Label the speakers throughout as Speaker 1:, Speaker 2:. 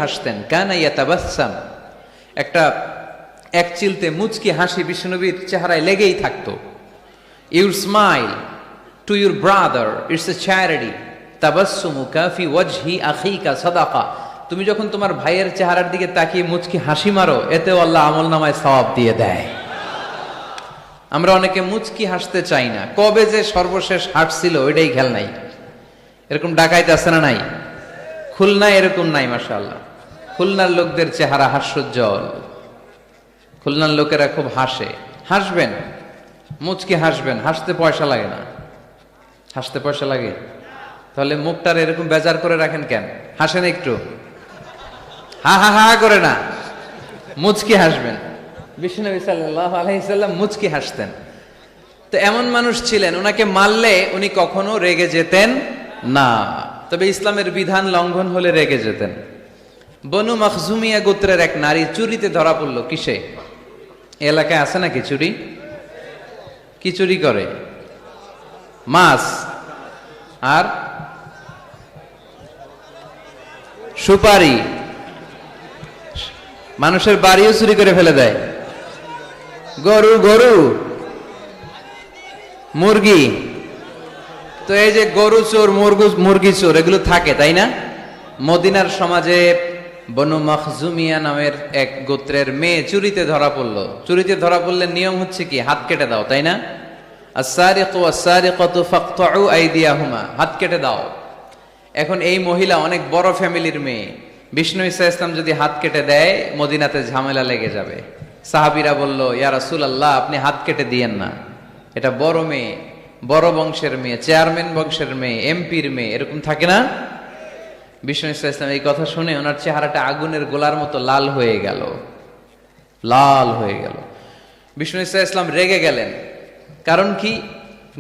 Speaker 1: হাসতেন, কানা ইয়াতাবাসসাম, একটা এক চিলতে মুচকি হাসি বিশ্বনবীর চেহারায় লেগেই থাকতো। Your smile to your brother it's a charity, তাবাসসুমুকা ফি ওয়াজহি আখিকা সাদাকা। তুমি যখন তোমার ভাইয়ের চেহারার দিকে তাকিয়ে মুচকি হাসি মারো, এতেও আল্লাহ আমলনামায় সওয়াব দিয়ে দেয়। আমরা অনেকে মুচকি হাসতে চাই না, কবে যে সর্বশেষ হাসছিল ওইটাই খেয়াল নাই। এরকম ডাকাইতে আছে না নাই? খুলনায় এরকম নাই? মাশাআল্লাহ, খুলনার লোকদের চেহারা হাস্যোজ্জ্বল। খুলনার লোকেরা খুব হাসে। হাসবেন, মুচকি হাসবেন, হাসতে পয়সা লাগে না। হাসতে পয়সা লাগে? তাহলে মুখটার এরকম বেজার করে রাখেন কেন? হাসেন একটু, হা হা হা করে না, মুচকি হাসবেন। বিশ্বনবী সাল্লাল্লাহু আলাইহি সাল্লাম মুচকি হাসতেন। তো এমন মানুষ ছিলেন, ওনাকে মারলে উনি কখনো রেগে যেতেন না, তবে ইসলামের বিধান লঙ্ঘন হলে রেগে যেতেন। বনু মখজুমিয়া গোত্রের এক নারী চুরিতে ধরা পড়লো। কিসে? এলাকায় আছে নাকি চুরি? কি চুরি করে? মাছ আর সুপারি। মানুষের বাড়িও চুরি করে ফেলে দেয়। গরু গরু মুরগি। তো এই যে গরু চোর, মুরগি চোর, এগুলো থাকে, তাই না? মদিনার সমাজে বনু মখজুমিয়া নামের এক গোত্রের মেয়ে চুরিতে ধরা পড়লো। চুরিতে ধরা পড়লে নিয়ম হচ্ছে কি? হাত কেটে দাও, তাই না? আস-সারিকু ওয়াস-সারিকাতু ফাকতাউ আইদিয়াহুমা, হাত কেটে দাও। এখন এই মহিলা অনেক বড় ফ্যামিলির মেয়ে। বিষ্ণু ঈসা ইসলাম যদি হাত কেটে দেয়, মদিনাতে ঝামেলা লেগে যাবে। সাহাবীরা বলল, ইয়া রাসূলুল্লাহ, আপনি হাত কেটে দিয়েন না, এটা বড় মেয়ে, বড় বংশের মেয়ে, চেয়ারম্যান বংশের মেয়ে, এমপির মেয়ে, এরকম থাকে না? বিষ্ণু ঈসা ইসলাম এই কথা শুনে ওনার চেহারাটা আগুনের গোলার মতো লাল হয়ে গেল, লাল হয়ে গেল। বিষ্ণু ঈসা ইসলাম রেগে গেলেন। কারণ কি?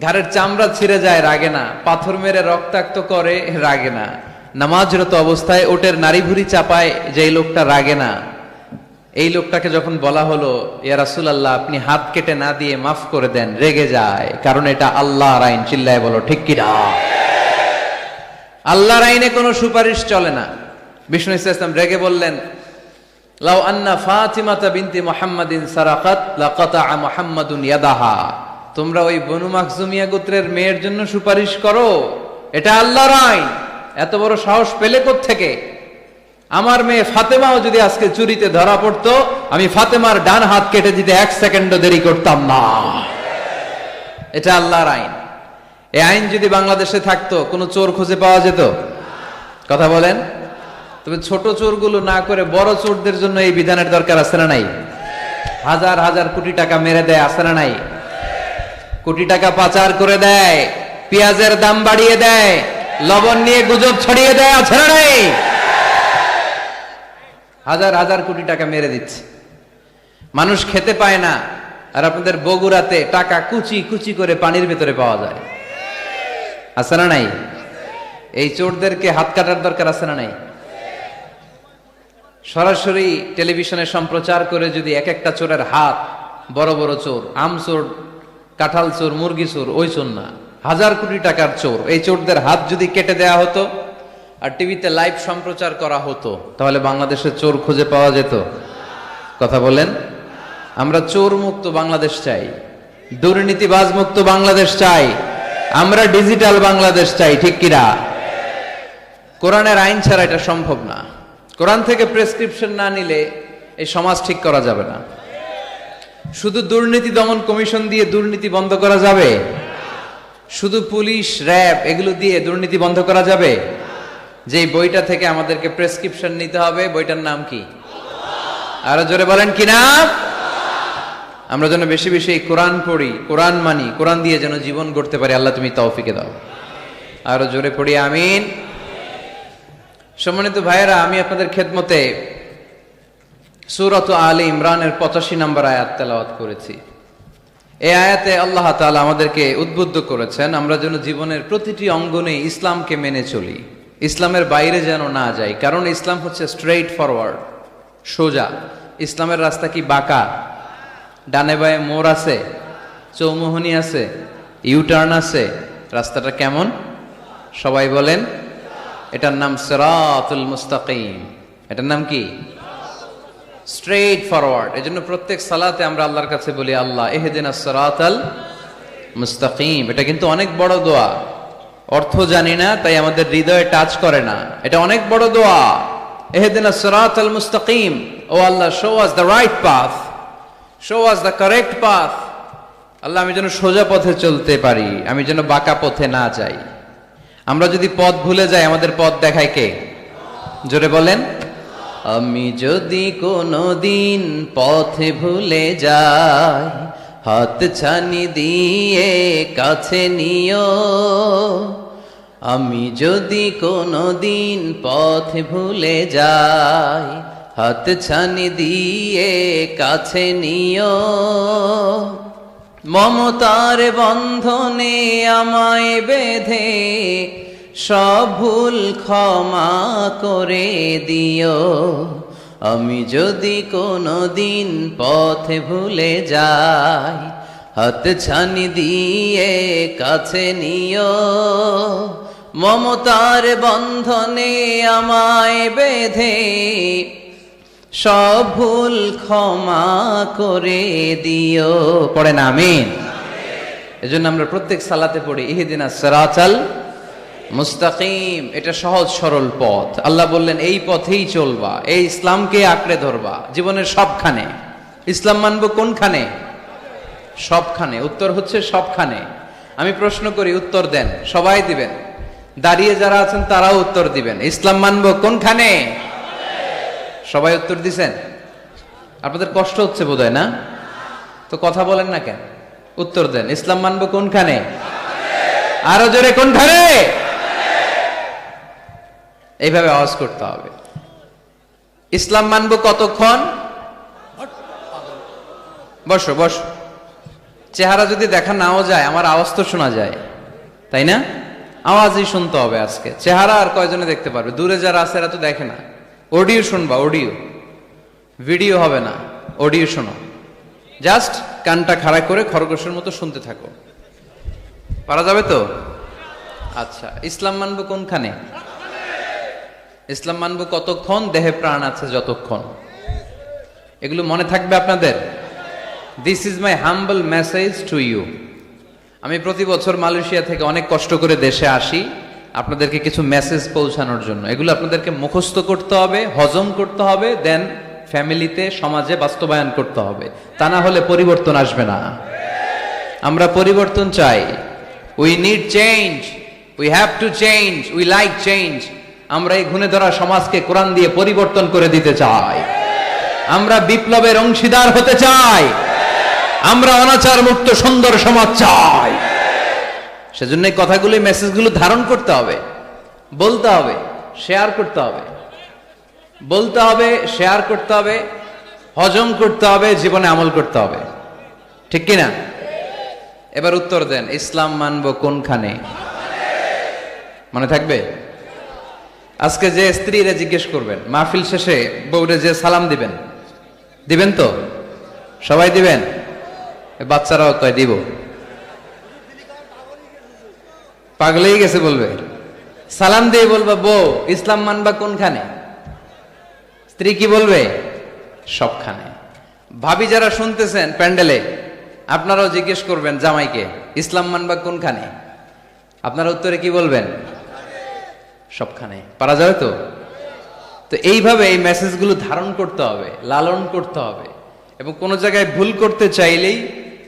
Speaker 1: ঘাড়ের চামড়া ছিঁড়ে যায়, রাগে না। পাথর মেরে রক্তাক্ত করে, রাগে না। নামাজরত অবস্থায় ওটের নারী ভুঁড়ি চাপায়, যে লোকটা রাগে না, এই লোকটাকে যখন বলা হলো, ইয়া রাসূলুল্লাহ, আপনি হাত কেটে না দিয়ে মাফ করে দেন, রেগে যায়। কারণ এটা আল্লাহর আইন। চিল্লায় বলো ঠিক কি না? আল্লাহর আইনে কোনো সুপারিশ চলে না। বিষ্ণু ইসলাম রেগে বললেন, লাউ আন্না ফাতিমাতা বিনতি মুহাম্মাদিন সারাকাত লাকাতা মুহাম্মাদুন ইয়াদাহা। তোমরা ওই বনু মখজুমিয়া গোত্রের মেয়ের জন্য সুপারিশ করো, এটা আল্লাহর আইন। এত বড় সাহস পেলে কোত্থেকে? আমার মেয়ে ফাতেমাও যদি আজকে চুরিতে ধরা পড়তো, আমি ফাতেমার ডান হাত কেটে দিতে 1 সেকেন্ডও দেরি করতাম না। এটা আল্লাহর আইন। এই আইন যদি বাংলাদেশে থাকতো, কোনো চোর খুঁজে পাওয়া যেত? কথা বলেন। তবে ছোট চোরগুলো না করে বড় চোরদের জন্য এই বিধানের দরকার আছে না নাই? হাজার হাজার কোটি টাকা মেরে দেয়, আছে না নাই? কোটি টাকা পাচার করে দেয়, পেঁয়াজের দাম বাড়িয়ে দেয়, লবণ নিয়ে গুজব ছড়িয়ে দেয়, আছে না নাই? হাজার হাজার কোটি টাকা মেরে দিচ্ছে, মানুষ খেতে পায় না। আর আপনাদের বগুড়াতে টাকা কুচি কুচি করে পানির ভেতরে পাওয়া যায়, আছে না নাই? এই চোরদেরকে হাত কাটার দরকার আছে না নাই? সরাসরি টেলিভিশনে সম্প্রচার করে যদি এক একটা চোরের হাত, বড় বড় চোর, আম চোর, কাঁঠাল চোর, মুরগি চোর, ওই চোর না, হাজার কোটি টাকার চোর, এই চোরদের হাত যদি কেটে দেয়া হতো আর টিভিতে লাইভ সম্প্রচার করা হতো, তাহলে বাংলাদেশের চোর খুঁজে পাওয়া যেত? কথা বলেন। আমরা চোর মুক্ত বাংলাদেশ চাই, দুর্নীতিবাজ মুক্ত বাংলাদেশ চাই, আমরা ডিজিটাল বাংলাদেশ চাই, ঠিক কিনা? কোরআনের আইন ছাড়া এটা সম্ভব না। কোরআন থেকে প্রেসক্রিপশন না নিলে এই সমাজ ঠিক করা যাবে না। শুধু দুর্নীতি দমন কমিশন দিয়ে দুর্নীতি বন্ধ করা যাবে? শুধু পুলিশ, র্যাব এগুলো দিয়ে দুর্নীতি বন্ধ করা যাবে? যে বইটা থেকে আমাদেরকে প্রেসক্রিপশন নিতে হবে, বইটার নাম কি? আরো জোরে বলেন কি নাম? আমরা যেন বেশি বেশি কোরআন পড়ি, কোরআন মানি, কোরআন দিয়ে যেন জীবন গড়তে পারি। আল্লাহ তুমি তৌফিকে দাও। আরো জোরে পড়ি আমিন। সম্মানিত ভাইয়েরা, আমি আপনাদের খেদমতে সূরাত আলে ইমরানের 85 নম্বর আয়াত তেলাওয়াত করেছি। এই আয়াতে আল্লাহ তাআলা আমাদেরকে উদ্বুদ্ধ করেছেন আমরা যেন জীবনের প্রতিটি অঙ্গনে ইসলামকে মেনে চলি, ইসলামের বাইরে যেন না যাই। কারণ ইসলাম হচ্ছে স্ট্রেইট ফরওয়ার্ড, সোজা। ইসলামের রাস্তা কি বাঁকা? ডানে বায়ে মোড় আছে, চৌমুহনী আছে, ইউটার্ন আছে। রাস্তাটা কেমন? সবাই বলেন। এটার নাম সিরাতুল মুস্তাকিম। এটার নাম কি? Straight forward. এজন্য প্রত্যেক সালাতে আমরা আল্লাহর কাছে বলি, আল্লাহ ইহদিনাস সিরাতাল মুস্তাকিম। এটা কিন্তু অনেক বড় দোয়া, অর্থ জানি না তাই আমাদের হৃদয়ে টাচ করে না। এটা অনেক বড় দোয়া, ইহদিনাস সিরাতাল মুস্তাকিম। ও আল্লাহ, show us the right path, show us the correct path. আল্লাহ, আমি যেন সোজা পথে চলতে পারি, আমি যেন বাঁকা পথে না যাই। আমরা যদি পথ ভুলে যাই, আমাদের পথ দেখায় কে? জোরে বলেন। আমি যদি কোনো দিন পথে ভুলে যাই, হাত ছানি দিয়ে কাছে নিও। আমি যদি কোনো দিন পথে ভুলে যাই, হাত ছানি দিয়ে কাছে নিও। মমতার বন্ধনে আমায় বেঁধে সব ভুল ক্ষমা করে দিও। আমি যদি কোনো দিন পথে ভুলে যাই, হাত ছানি দিয়ে কাছে নিও। মমতার বন্ধনে আমায় বেঁধে সব ভুল ক্ষমা করে দিও। পড়েন আমিন। এজন্য আমরা প্রত্যেক সালাতে পড়ি ইহদিনাস সিরাতাল মুস্তাকিম। এটা সহজ সরল পথ। আল্লাহ বললেন এই পথেই চলবা, এই ইসলামকে আঁকড়ে ধরবা জীবনের সবখানে। ইসলাম মানবো কোনখানে? সবখানে। উত্তর হচ্ছে সবখানে। আমি প্রশ্ন করি, উত্তর দেন। সবাই দিবেন, দাঁড়িয়ে যারা আছেন তারাও উত্তর দিবেন। ইসলাম মানবো কোনখানে? সবাই উত্তর দিছেন। আপনাদের কষ্ট হচ্ছে বোধহয়, না? তো কথা বলেন না কেন? উত্তর দেন। ইসলাম মানবো কোনখানে? আরো জোরে, কোনখানে? এইভাবে আওয়াজ করতে হবে। ইসলাম মানবো কতক্ষণ? বসো বসো। চেহারা যদি দেখা নাও যায়, আমার আওয়াজ তো শোনা যায়, তাই না? আওয়াজই শুনতে হবে আজকে। চেহারা আর কয়জনে দেখতে পারবে? দূরে যারা আছে এরা তো দেখে না। অডিও শুনবা, অডিও, ভিডিও হবে না, অডিও শোনো। জাস্ট কানটা খাড়া করে খরগোশের মতো শুনতে থাকো। পারা যাবে তো? আচ্ছা, ইসলাম মানবো কোনখানে? ইসলাম মানবো কতক্ষণ? দেহে প্রাণ আছে যতক্ষণ। এগুলো মনে থাকবে আপনাদের। This is my humble message to you. আমি প্রতি বছর মালয়েশিয়া থেকে অনেক কষ্ট করে দেশে আসি আপনাদেরকে কিছু মেসেজ পৌঁছানোর জন্য। এগুলো আপনাদেরকে মুখস্থ করতে হবে, হজম করতে হবে, দেন ফ্যামিলিতে, সমাজে বাস্তবায়ন করতে হবে। তা না হলে পরিবর্তন আসবে না। আমরা পরিবর্তন চাই। We need change, we have to change, we like change. আমরা এই ঘুণে ধরা সমাজকে কোরআন দিয়ে পরিবর্তন করে দিতে চাই। আমরা বিপ্লবের অংশীদার হতে চাই। আমরা অনাচার মুক্ত সুন্দর সমাজ চাই। সেজন্য এই কথাগুলো, মেসেজগুলো ধারণ করতে হবে, বলতে হবে, শেয়ার করতে হবে। বলতে হবে, শেয়ার করতে হবে, হজম করতে হবে, জীবনে আমল করতে হবে। ঠিক কিনা? এবার উত্তর দেন, ইসলাম মানবো কোনখানে? মনে থাকবে? আজকে যে স্ত্রীরা জিজ্ঞেস করবেন, মাহফিল শেষে বউরে যে সালাম দিবেন, দিবেন তো? সবাই দিবেন? বাচ্চারাও কয় দিব। পাগলেই গেছে বলবে। সালাম দিয়ে বলবা, বউ ইসলাম মানবা কোনখানে? স্ত্রী কি বলবে? সবখানে। ভাবি যারা শুনতেছেন প্যান্ডেলে, আপনারাও জিজ্ঞেস করবেন জামাইকে, ইসলাম মানবা কোনখানে? আপনারা উত্তরে কি বলবেন? সবখানে। পারা যাবে তো? তো এইভাবে এই মেসেজগুলো ধারণ করতে হবে, লালন করতে হবে। এবং কোন জায়গায় ভুল করতে চাইলেই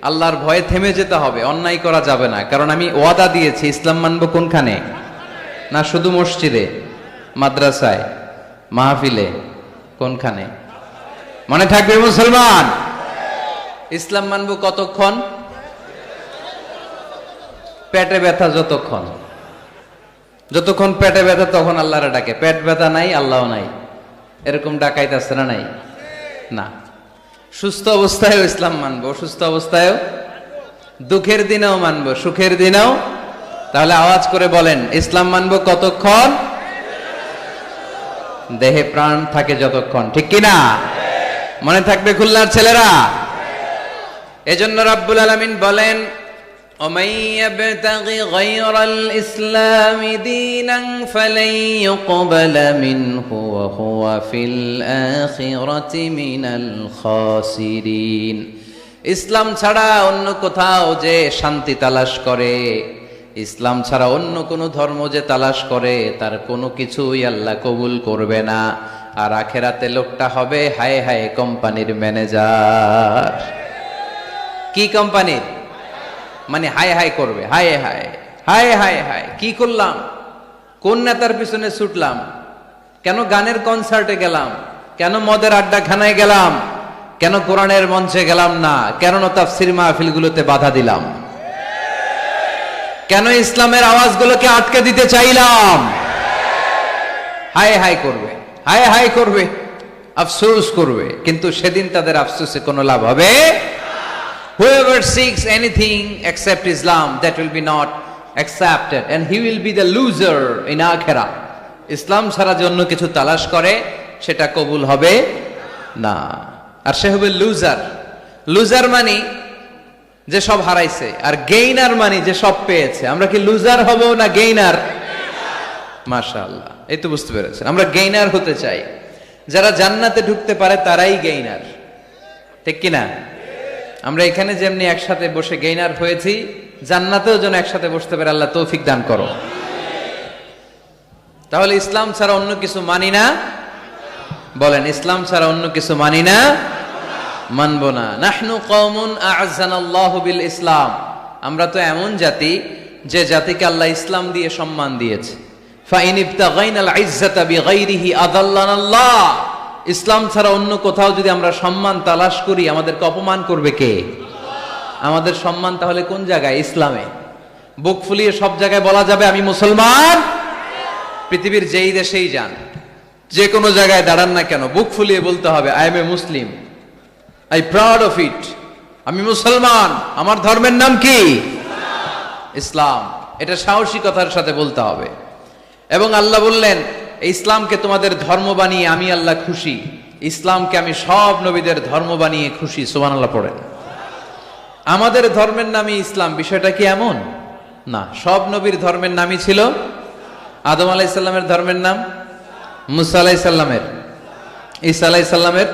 Speaker 1: আল্লাহর ভয়ে থেমে যেতে হবে, অন্যায় করা যাবে না। কারণ আমি ওয়াদা দিয়েছি, ইসলাম মানবো কোনখানে? না শুধু মসজিদে, মাদ্রাসায়, মাহফিলে, কোনখানে? মনে থাকবে মুসলমান। ইসলাম মানবো কতক্ষণ? পেটে ব্যথা যতক্ষণ। যতক্ষণ পেটে ব্যথা তখন আল্লাহরে ডাকে। পেট ব্যথা নাই, আল্লাহ নাই, এরকম ডাকাইতেছে না? নাই না। সুস্থ অবস্থায়ও ইসলাম মানবো, অসুস্থ অবস্থায়ও, দুঃখের দিনেও মানবো, সুখের দিনেও। তাহলে আওয়াজ করে বলেন, ইসলাম মানবো কতক্ষণ? দেহে প্রাণ থাকে যতক্ষণ। ঠিক কিনা? মনে থাকবে খুলনার ছেলেরা? এজন্য রাব্বুল আলামিন বলেন, ومن يبتغ غير الإسلام دينا فلن يقبل منه وهو في الآخرة من الخاسرين। ইসলাম ছাড়া অন্য কোথাও যে শান্তি তালাশ করে, ইসলাম ছাড়া অন্য কোনো ধর্ম যে তালাশ করে, তার কোনো কিছুই আল্লাহ কবুল করবে না। আর আখেরাতে লোকটা হবে হায় হায় কোম্পানির ম্যানেজার। কি কোম্পানির? মানে হায় হায় করবে, হায় হায় হায় হায় হায়, কি করলাম, কোন নেতার পিছনে ছুটলাম, কেন গানের কনসার্টে গেলাম, কেন মদের আড্ডাখানায় গেলাম, কেন কোরআনের মঞ্চে গেলাম না, কেন তাফসীর মাহফিলগুলোতে বাধা দিলাম, কেন ইসলামের আওয়াজগুলোকে আটকে দিতে চাইলাম। হায় হায় করবে, হায় হায় করবে, আফসোস করবে, কিন্তু সেদিন তাদের আফসোসে কোনো লাভ হবে। Whoever seeks anything except Islam, that will be not accepted and he will be the loser in akhirah. ইসলাম ছাড়া যে অন্য কিছু তালাশ করে সেটা কবুল হবে না, আর সে হবে লুজার। লুজার মানে যে সব হারাইছে, আর গেইনার মানে যে সব পেয়েছে। আমরা কি লুজার হব না গেইনার? মাশাআল্লাহ, এই তো বুঝতে পেরেছেন, আমরা গেইনার হতে চাই। যারা জান্নাতে ঢুকতে পারে তারাই গেইনার, ঠিক কিনা? আমরা এখানে যেমনি একসাথে বসে গেইনার হয়েছি, জান্নাতেও যেন একসাথে বসতে পারে, আল্লাহ তৌফিক দান করো। তাহলে ইসলাম ছাড়া অন্য কিছু মানি না, বলেন ইসলাম ছাড়া অন্য কিছু মানি না, মানবো না। নাহনু কওমুন আ'আযানাল্লাহু বিল ইসলাম, আমরা তো এমন জাতি যে জাতিকে আল্লাহ ইসলাম দিয়ে সম্মান দিয়েছে। ফাইন ইবতাগাইনাল ইজ্জাতা বিগাইরিহি আযাল্লানাল্লাহ, ইসলাম ছাড়া অন্য কোথাও যদি আমরা সম্মান তালাশ করি, আমাদেরকে অপমান করবে কে? আমাদের সম্মান তাহলে কোন জায়গায়? ইসলামে। বুক ফুলিয়ে সব জায়গায় বলা যাবে আমি মুসলমান। পৃথিবীর যেই দেশেই যান, যে কোনো জায়গায় দাঁড়ান না কেন, বুক ফুলিয়ে বলতে হবে I M A Muslim, I proud of it, আমি মুসলমান, আমার ধর্মের নাম কি? ইসলাম। এটা সাহসিকতার সাথে বলতে হবে। এবং আল্লাহ বললেন ইসলামকে তোমাদের ধর্ম বানিয়ে আমি আল্লাহ খুশি, ইসলামকে আমি সব নবীদের ধর্ম বানিয়ে খুশি। সুবহানাল্লাহ পড়েন। আমাদের ধর্মের নামই ইসলাম, বিষয়টা কি এমন না? সব নবীর ধর্মের নামই ছিল। আদম আলাইহিস সালামের ধর্মের নাম, মুসা আলাইহিস সালামের, ঈসা আলাইহিস সালামের,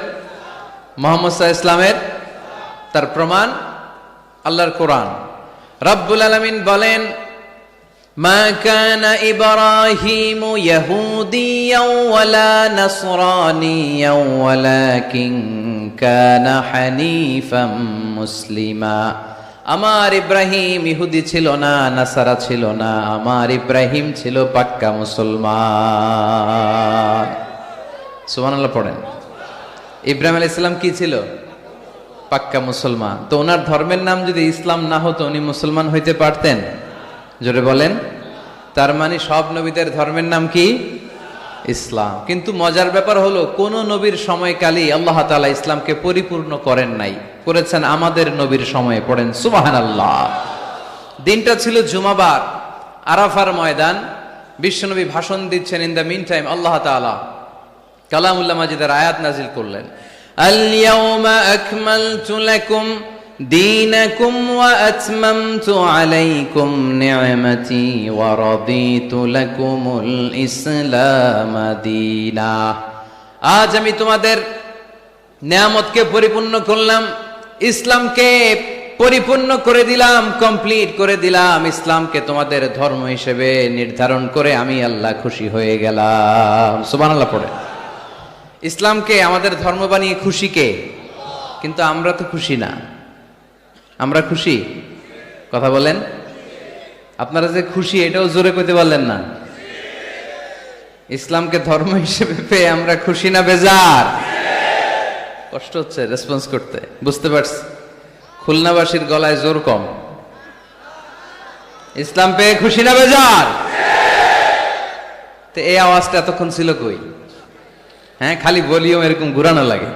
Speaker 1: মুহাম্মদ সাল্লাল্লাহু আলাইহি ওয়াসাল্লামের। তার প্রমাণ আল্লাহর কোরআন। রব্বুল আলামিন বলেন মা কানা ইব্রাহিমু ইয়াহুদিয়াও ওয়ালা নাসরানিয়াও ওয়ালাকিন কানা হানিফাম মুসলিমা। আমার ইব্রাহিম ইহুদি ছিল না, নাসারা ছিল না, আমার ইব্রাহিম ছিল পাক্কা মুসলমান। সুবহানাল্লাহ পড়েন। ইব্রাহিম আলাইহিস সালাম কি ছিল? পাক্কা মুসলমান। তো ওনার ধর্মের নাম যদি ইসলাম না হতো, উনি মুসলমান হইতে পারতেন? জোরে বলেন। তার মানে সব নবীদের ধর্মের নাম কি? ইসলাম। কিন্তু মজার ব্যাপার হলো, কোন নবীর সময়কালই আল্লাহ তাআলা ইসলামকে পরিপূর্ণ করেন নাই, করেছেন আমাদের নবীর সময়ে। পড়েন সুবহানাল্লাহ। দিনটা ছিল জুমাবার, আরাফার ময়দান। বিশ্বনবী ভাষণ দিচ্ছেন। ইন দ্য মিন টাইম আল্লাহ তাআলা কালামুল্লাহ মাজিদের আয়াত নাজিল করলেন। আল ইয়াউমা আকমালতু লাকুম দীনাকুম ওয়া আতমামতু আলাইকুম নি'মাতি ওয়া রাদিতু লাকুমুল ইসলাম দীনা। আজ আমি তোমাদের নিয়ামতকে পরিপূর্ণ করলাম, ইসলামকে পরিপূর্ণ করে দিলাম, কমপ্লিট করে দিলাম। ইসলামকে তোমাদের ধর্ম হিসেবে নির্ধারণ করে আমি আল্লাহ খুশি হয়ে গেলাম। সুবহানাল্লাহ পড়ে। ইসলামকে আমাদের ধর্ম বানিয়ে খুশি কে? কিন্তু আমরা তো খুশি না। আমরা খুশি? কথা বলেন। আপনারা যে খুশি এটাও জোরে কইতে পারলেন না। ইসলামকে ধর্ম হিসেবে পেয়ে আমরা খুশি না বেজার? কষ্ট হচ্ছে রেসপন্স করতে, বুঝতে পারছি। খুলনাবাসীর গলায় জোর কম। ইসলাম পেয়ে খুশি না বেজার? তো এই আওয়াজটা এতক্ষণ ছিল কই? হ্যাঁ, খালি ভলিউম এরকম ঘুরানো লাগে,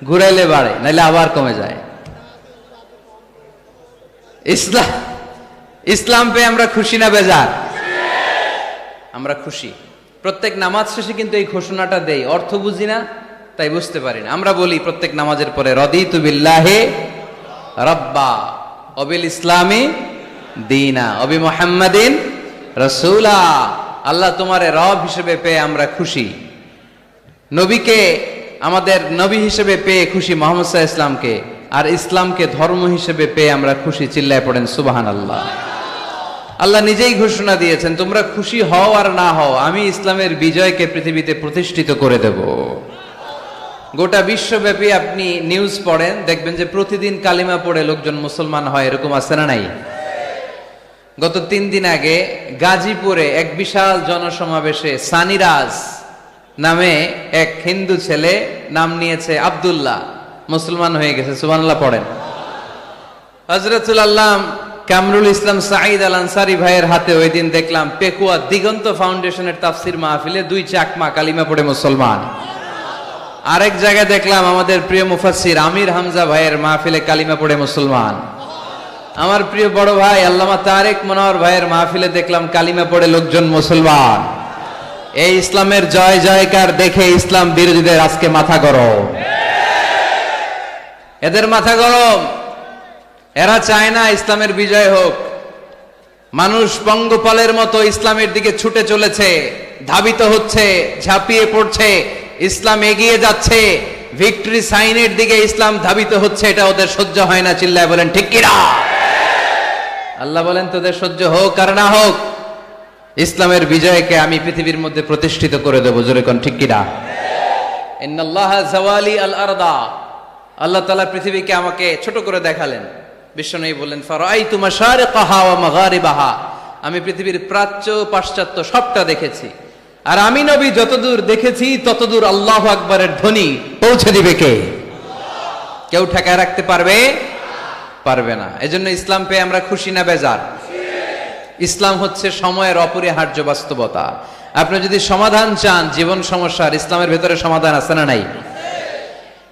Speaker 1: ঘুরাইলে বাড়ে, নাইলে আবার কমে যায়। ইসলাম পেয়ে আমরা খুশি না বেজার? আমরা খুশি। প্রত্যেক নামাজ শেষে কিন্তু এই ঘোষণাটা দেই, অর্থ বুঝি না তাই বুঝতে পারি না। আমরা বলি প্রত্যেক নামাজের পরে রাদিতু বিল্লাহি রাব্বা ওয়া বিল ইসলামি দীনা অবি মুহাম্মাদিন রাসূলা। আল্লাহ তোমারে রব হিসেবে পেয়ে আমরা খুশি, নবীকে আমাদের নবী হিসেবে পেয়ে খুশি মুহাম্মদ সাল্লাল্লাহু আলাইহি ইসলামকে, আর ইসলামকে ধর্ম হিসেবে পেয়ে আমরা খুশি। চিল্লায় পড়েন সুবহানাল্লাহ। আল্লাহ নিজেই ঘোষণা দিয়েছেন, তোমরা খুশি হও আর না হও, আমি ইসলামের বিজয়কে পৃথিবীতে প্রতিষ্ঠিত করে দেব। গোটা বিশ্বব্যাপী আপনি নিউজ পড়েন, দেখবেন যে প্রতিদিন কালিমা পড়ে লোকজন মুসলমান হয়, এরকম আছে না নাই? গত 3 দিন আগে গাজীপুরে এক বিশাল জনসমাবেশে সানিরাজ নামে এক হিন্দু ছেলে নাম নিয়েছে আব্দুল্লাহ, মুসলমান হয়ে গেছে। সুবহানাল্লাহ পড়েন। হযরতুল আল্লাহ কামরুল ইসলাম সাঈদ আল আনসারী ভাইয়ের হাতে ওই দিন দেখলাম পেকুয়া দিগন্ত ফাউন্ডেশনের তাফসির মাহফিলে 2 চাকমা কালিমা পড়ে মুসলমান। আরেক জায়গায় দেখলাম আমাদের প্রিয় মুফাসসির আমির হামজা ভাইয়ের মাহফিলে কালিমা পড়ে মুসলমান। আমার প্রিয় বড় ভাই আল্লামা তারেক মনোয়ার ভাইয়ের মাহফিলে দেখলাম কালিমা পড়ে লোকজন মুসলমান। এই ইসলামের জয় জয়কার দেখে ইসলাম বিরোধীদের আজকে মাথা গরম, এদের মাথা গরম। এরা চায় না ইসলামের বিজয় হোক। মানুষ পঙ্গপালের মতো ইসলামের দিকে ছুটে চলেছে, ধাবিত হচ্ছে, ঝাঁপিয়ে পড়ছে, ইসলাম এগিয়ে যাচ্ছে, ভিক্টরি সাইনের দিকে ইসলাম ধাবিত হচ্ছে। এটা ওদের সহ্য হয় না। চিল্লায় বলেন ঠিক কিনা? আল্লাহ বলেন তোদের সহ্য হোক আর না হোক, ইসলামের বিজয়কে আমি পৃথিবীর মধ্যে প্রতিষ্ঠিত করে দেবো। জোরে কোন ঠিক কিনা? ইন্নাল্লাহা জাওয়ালি আল আরদা, আল্লাহ তাআলা পৃথিবীকে আমাকে ছোট করে দেখালেন। বিশ্বনবী বললেন ফারাআইতু মাশারিকাহা ওয়া মাগারিবাহা, আমি পৃথিবীর প্রাচ্য পাশ্চাত্য সবটা দেখেছি। আর আমি নবী যতদূর দেখেছি ততদূর আল্লাহু আকবারের ধ্বনি পৌঁছে দিবে কে? কেউ ঠেকায় রাখতে পারবে? পারবে না। এজন্য ইসলাম পেয়ে আমরা খুশি না বেজার? ইসলাম হচ্ছে সময়ের অপরিহার্য বাস্তবতা। আপনি যদি সমাধান চান জীবন সমস্যার, ইসলামের ভেতরে সমাধান আছে না নাই?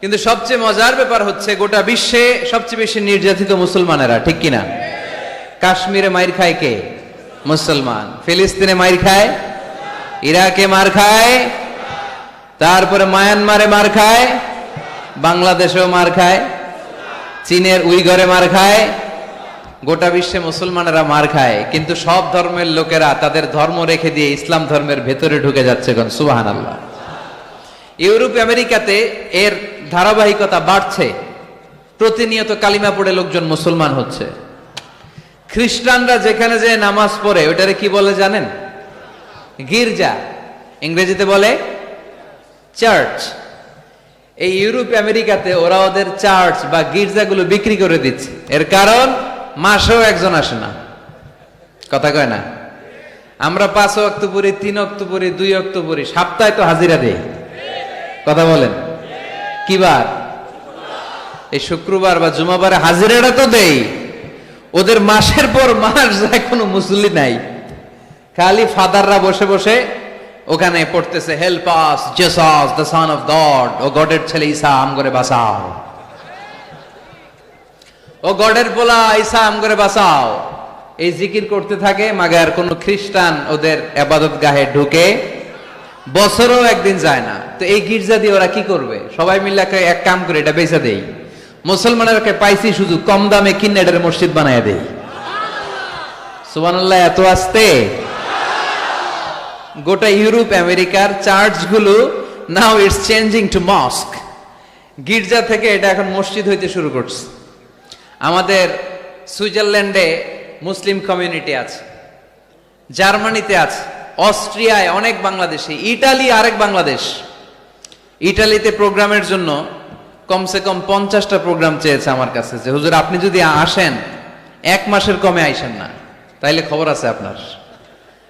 Speaker 1: কিন্তু সবচেয়ে মজার ব্যাপার হচ্ছে গোটা বিশ্বে সবচেয়ে বেশি নির্যাতিত মুসলমানেরা, ঠিক কিনা? কাশ্মীরে মাইর খায় কে? মুসলমান। ফিলিস্তিনে মাইর খায়, ইরাকে মার খায়, তারপরে মায়ানমারে মার খায়, বাংলাদেশেও মার খায়, চীনের উইঘরে মার খায়, গোটা বিশ্বে মুসলমানেরা মার খায়। কিন্তু সব ধর্মের লোকেরা তাদের ধর্ম রেখে দিয়ে ইসলাম ধর্মের ভেতরে ঢুকে যাচ্ছে। কোন সুবহানাল্লাহ। ইউরোপ আমেরিকাতে এর ধারাবাহিকতা বাড়ছে, প্রতিনিয়ত কালিমা পড়ে লোকজন মুসলমান হচ্ছে। খ্রিস্টানরা যেখানে যে নামাজ পড়ে ওটারে কি বলে জানেন? গির্জা। ইংরেজিতে বলে চার্চ। এই ইউরোপ আমেরিকাতে ওরা ওদের চার্চ বা গির্জাগুলো বিক্রি করে দিচ্ছে। এর কারণ মাসেও একজন আসে না, কথা কয় না। আমরা 5 ওয়াক্ত পড়ি, 3 ওয়াক্ত পড়ি, 2 ওয়াক্ত পড়ি, সপ্তাহে তো হাজিরা দেই, কথা বলেন। কি বার? এই শুক্রবার বা জুমাবারে হাজিরাটা তো দেই। ওদের মাসের পর মাস যায়, কোনো মুসল্লি নাই, খালি ফাদাররা বসে বসে ওখানে পড়তেছে help us Jesus the son of God, ও গডের ছেলে ঈসা আম করে বাঁচাও, ও গডের পোলা ঈসা আম করে বাঁচাও। এই জিকির করতে থাকে। মাগার কোন খ্রিস্টান ওদের ইবাদত গাহে ঢুকে বছরও একদিন যায় না। তো এই গির্জা দিয়ে ওরা কি করবে? সবাই মিলে এক কাম করে এটা বেচা দেই। মুসলমানেরকে পাইছি শুধু কম দামে কিনে এটার মসজিদ বানায় দেই। সুবহানাল্লাহ। এত আসতে গোটা ইউরোপ আমেরিকার চার্চগুলো now it's changing to mosque. গির্জা থেকে এটা এখন মসজিদ হইতে শুরু করছে। আমাদের সুইজারল্যান্ডে মুসলিম কমিউনিটি আছে, জার্মানিতে আছে, অস্ট্রিয়ায় অনেক বাংলাদেশি, ইটালি আরেক বাংলাদেশ। ইটালিতে প্রোগ্রামের জন্য কমসে কম 50টা প্রোগ্রাম চেয়েছে আমার কাছে, যে হুজুর আপনি যদি আসেন 1 মাসের কমে আইসেন না, তাইলে খবর আছে আপনার।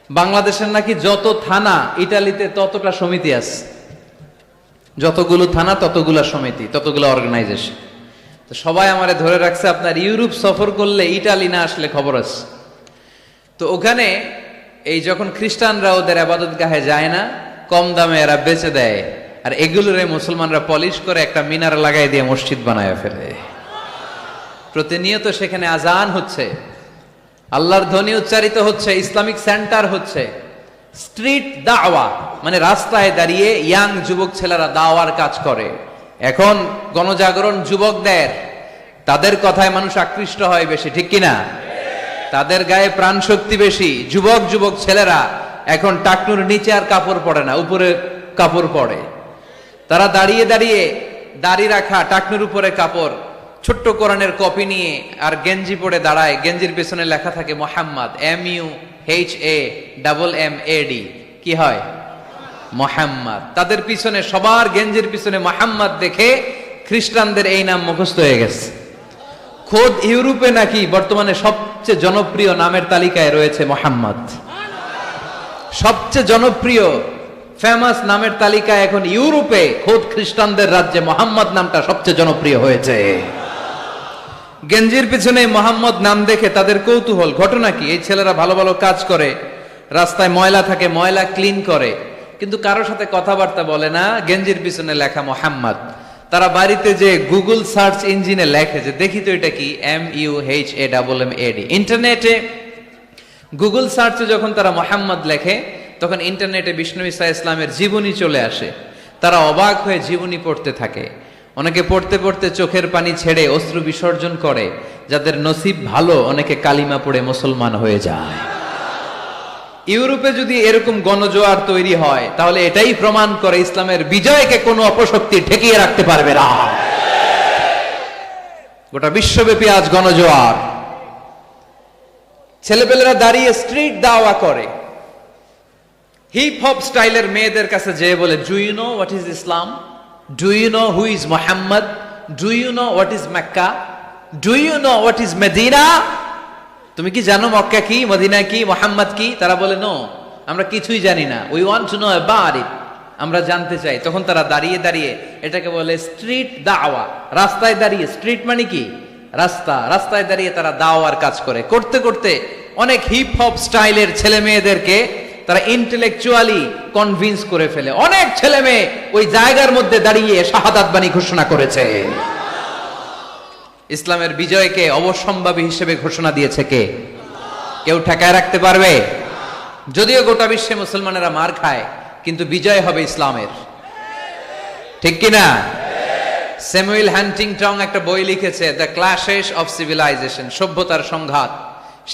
Speaker 1: বাংলাদেশের নাকি যত থানা ইটালিতে ততটা সমিতি আছে, যতগুলো থানা ততগুলা সমিতি, ততগুলো অর্গানাইজেশন। তো সবাই আমারে ধরে রাখছে আপনার ইউরোপ সফর করলে ইটালি না আসলে খবর আছে। তো ওখানে এই যখন খ্রিস্টানরা ওদের আবাদত গাহে যায় না, কম দামে এরা বেচে দেয়, আর এগুলোরে মুসলমানরা পলিশ করে একটা মিনার লাগাই দিয়ে মসজিদ বানায় ফেলে। প্রতিনিয়ত সেখানে আজান হচ্ছে, আল্লাহর ধ্বনি উচ্চারিত হচ্ছে, ইসলামিক সেন্টার হচ্ছে, স্ট্রিট দাওয়া, মানে রাস্তায় দাঁড়িয়ে ইয়াং যুবক ছেলেরা দাওয়ার কাজ করে। এখন গণজাগরণ যুবকদের, তাদের কথায় মানুষ আকৃষ্ট হয় বেশি, ঠিক কিনা? তাদের গায়ে প্রাণ শক্তি বেশি। যুবক যুবক ছেলেরা এখন টাকনুর নিচে আর কাপড় পরে না, উপরে কাপড় পরে। তারা দাঁড়িয়ে দাঁড়িয়ে দাড়ি রাখা, টাকনুর উপরে কাপড়, ছোট্ট কোরআনের কপি নিয়ে আর গেঞ্জি পরে দাঁড়ায়। গেঞ্জির পেছনে লেখা থাকে মোহাম্মদ, MUHAMMAD। কি হয়? মোহাম্মদ। তাদের পিছনে, সবার গেঞ্জির পিছনে মোহাম্মদ দেখে খ্রিস্টানদের এই নাম মুখস্থ হয়ে গেছে। খোদ ইউরোপে নাকি বর্তমানে সবচেয়ে জনপ্রিয় নামের তালিকায় রয়েছে মোহাম্মদ। সবচেয়ে জনপ্রিয় ফেমাস নামের তালিকায় এখন ইউরোপে খোদ খ্রিস্টানদের রাজ্যে মোহাম্মদ নামটা সবচেয়ে জনপ্রিয় হয়েছে। গেঞ্জির পিছনে মোহাম্মদ নাম দেখে তাদের কৌতূহল। ঘটনা কি? এই ছেলেরা ভালো ভালো কাজ করে, রাস্তায় ময়লা থাকে, ময়লা ক্লিন করে, কিন্তু কারোর সাথে কথাবার্তা বলে না। গেঞ্জির পিছনে লেখা মোহাম্মদ। তারা বাড়িতে যে গুগল সার্চ ইঞ্জিনে লেখে যে দেখি তো এটা কি, MUHAMMAD। ইন্টারনেটে গুগল সার্চে যখন তারা মোহাম্মদ লেখে, তখন ইন্টারনেটে বিষ্ণু ঈসা ইসলামের জীবনী চলে আসে। তারা অবাক হয়ে জীবনী পড়তে থাকে। অনেকে পড়তে পড়তে চোখের পানি ছেড়ে অশ্রু বিসর্জন করে। যাদের নসিব ভালো, অনেকে কালিমা পড়ে মুসলমান হয়ে যায়। ইউরোপে যদি এরকম গণজোয়ার তৈরি হয়, তাহলে এটাই প্রমাণ করে ইসলামের বিজয়কে কোনো অপশক্তি ঠেকিয়ে রাখতে পারবে না। গোটা বিশ্বব্যাপী আজ গণজোয়ার। ছেলেপেলেরা দাঁড়িয়ে স্ট্রিট দাওয়া করে। হিপ হপ স্টাইলের মেয়েদের কাছে যেয়ে বলে, do you know what is Islam? Do you know who is Muhammad? Do you know what is Mecca? Do you know what is Medina? তুমি কি জানো মক্কা কি, মদিনা কি, মোহাম্মদ কি? তারা বলে, নো, আমরা কিছুই জানি না। We want to know about it, আমরা জানতে চাই। তখন তারা দাঁড়িয়ে দাঁড়িয়ে, এটাকে বলে স্ট্রিট দাওয়া। রাস্তায় দাঁড়িয়ে, স্ট্রিট মানে কি? রাস্তা। রাস্তায় দাঁড়িয়ে তারা দাওয়ার কাজ করে। করতে করতে অনেক হিপ হপ স্টাইলের ছেলে মেয়েদেরকে তারা ইন্টেলেকচুয়ালি কনভিন্স করে ফেলে। অনেক ছেলে মেয়ে ওই জায়গার মধ্যে দাঁড়িয়ে শাহাদাত বাণী ঘোষণা করেছে। ইসলামের বিজয়কে অবশ্যম্ভাবী হিসেবে ঘোষণা দিয়েছে কে? কেউ ঠেকায় রাখতে পারবে? যদিও গোটা বিশ্বে মুসলমানেরা মার খায়, কিন্তু বিজয় হবে ইসলামের। ঠিক কিনা? স্যামুয়েল হান্টিংটন একটা বই লিখেছে, দ্য ক্ল্যাশেস অফ সিভিলাইজেশন, সভ্যতার সংঘাত।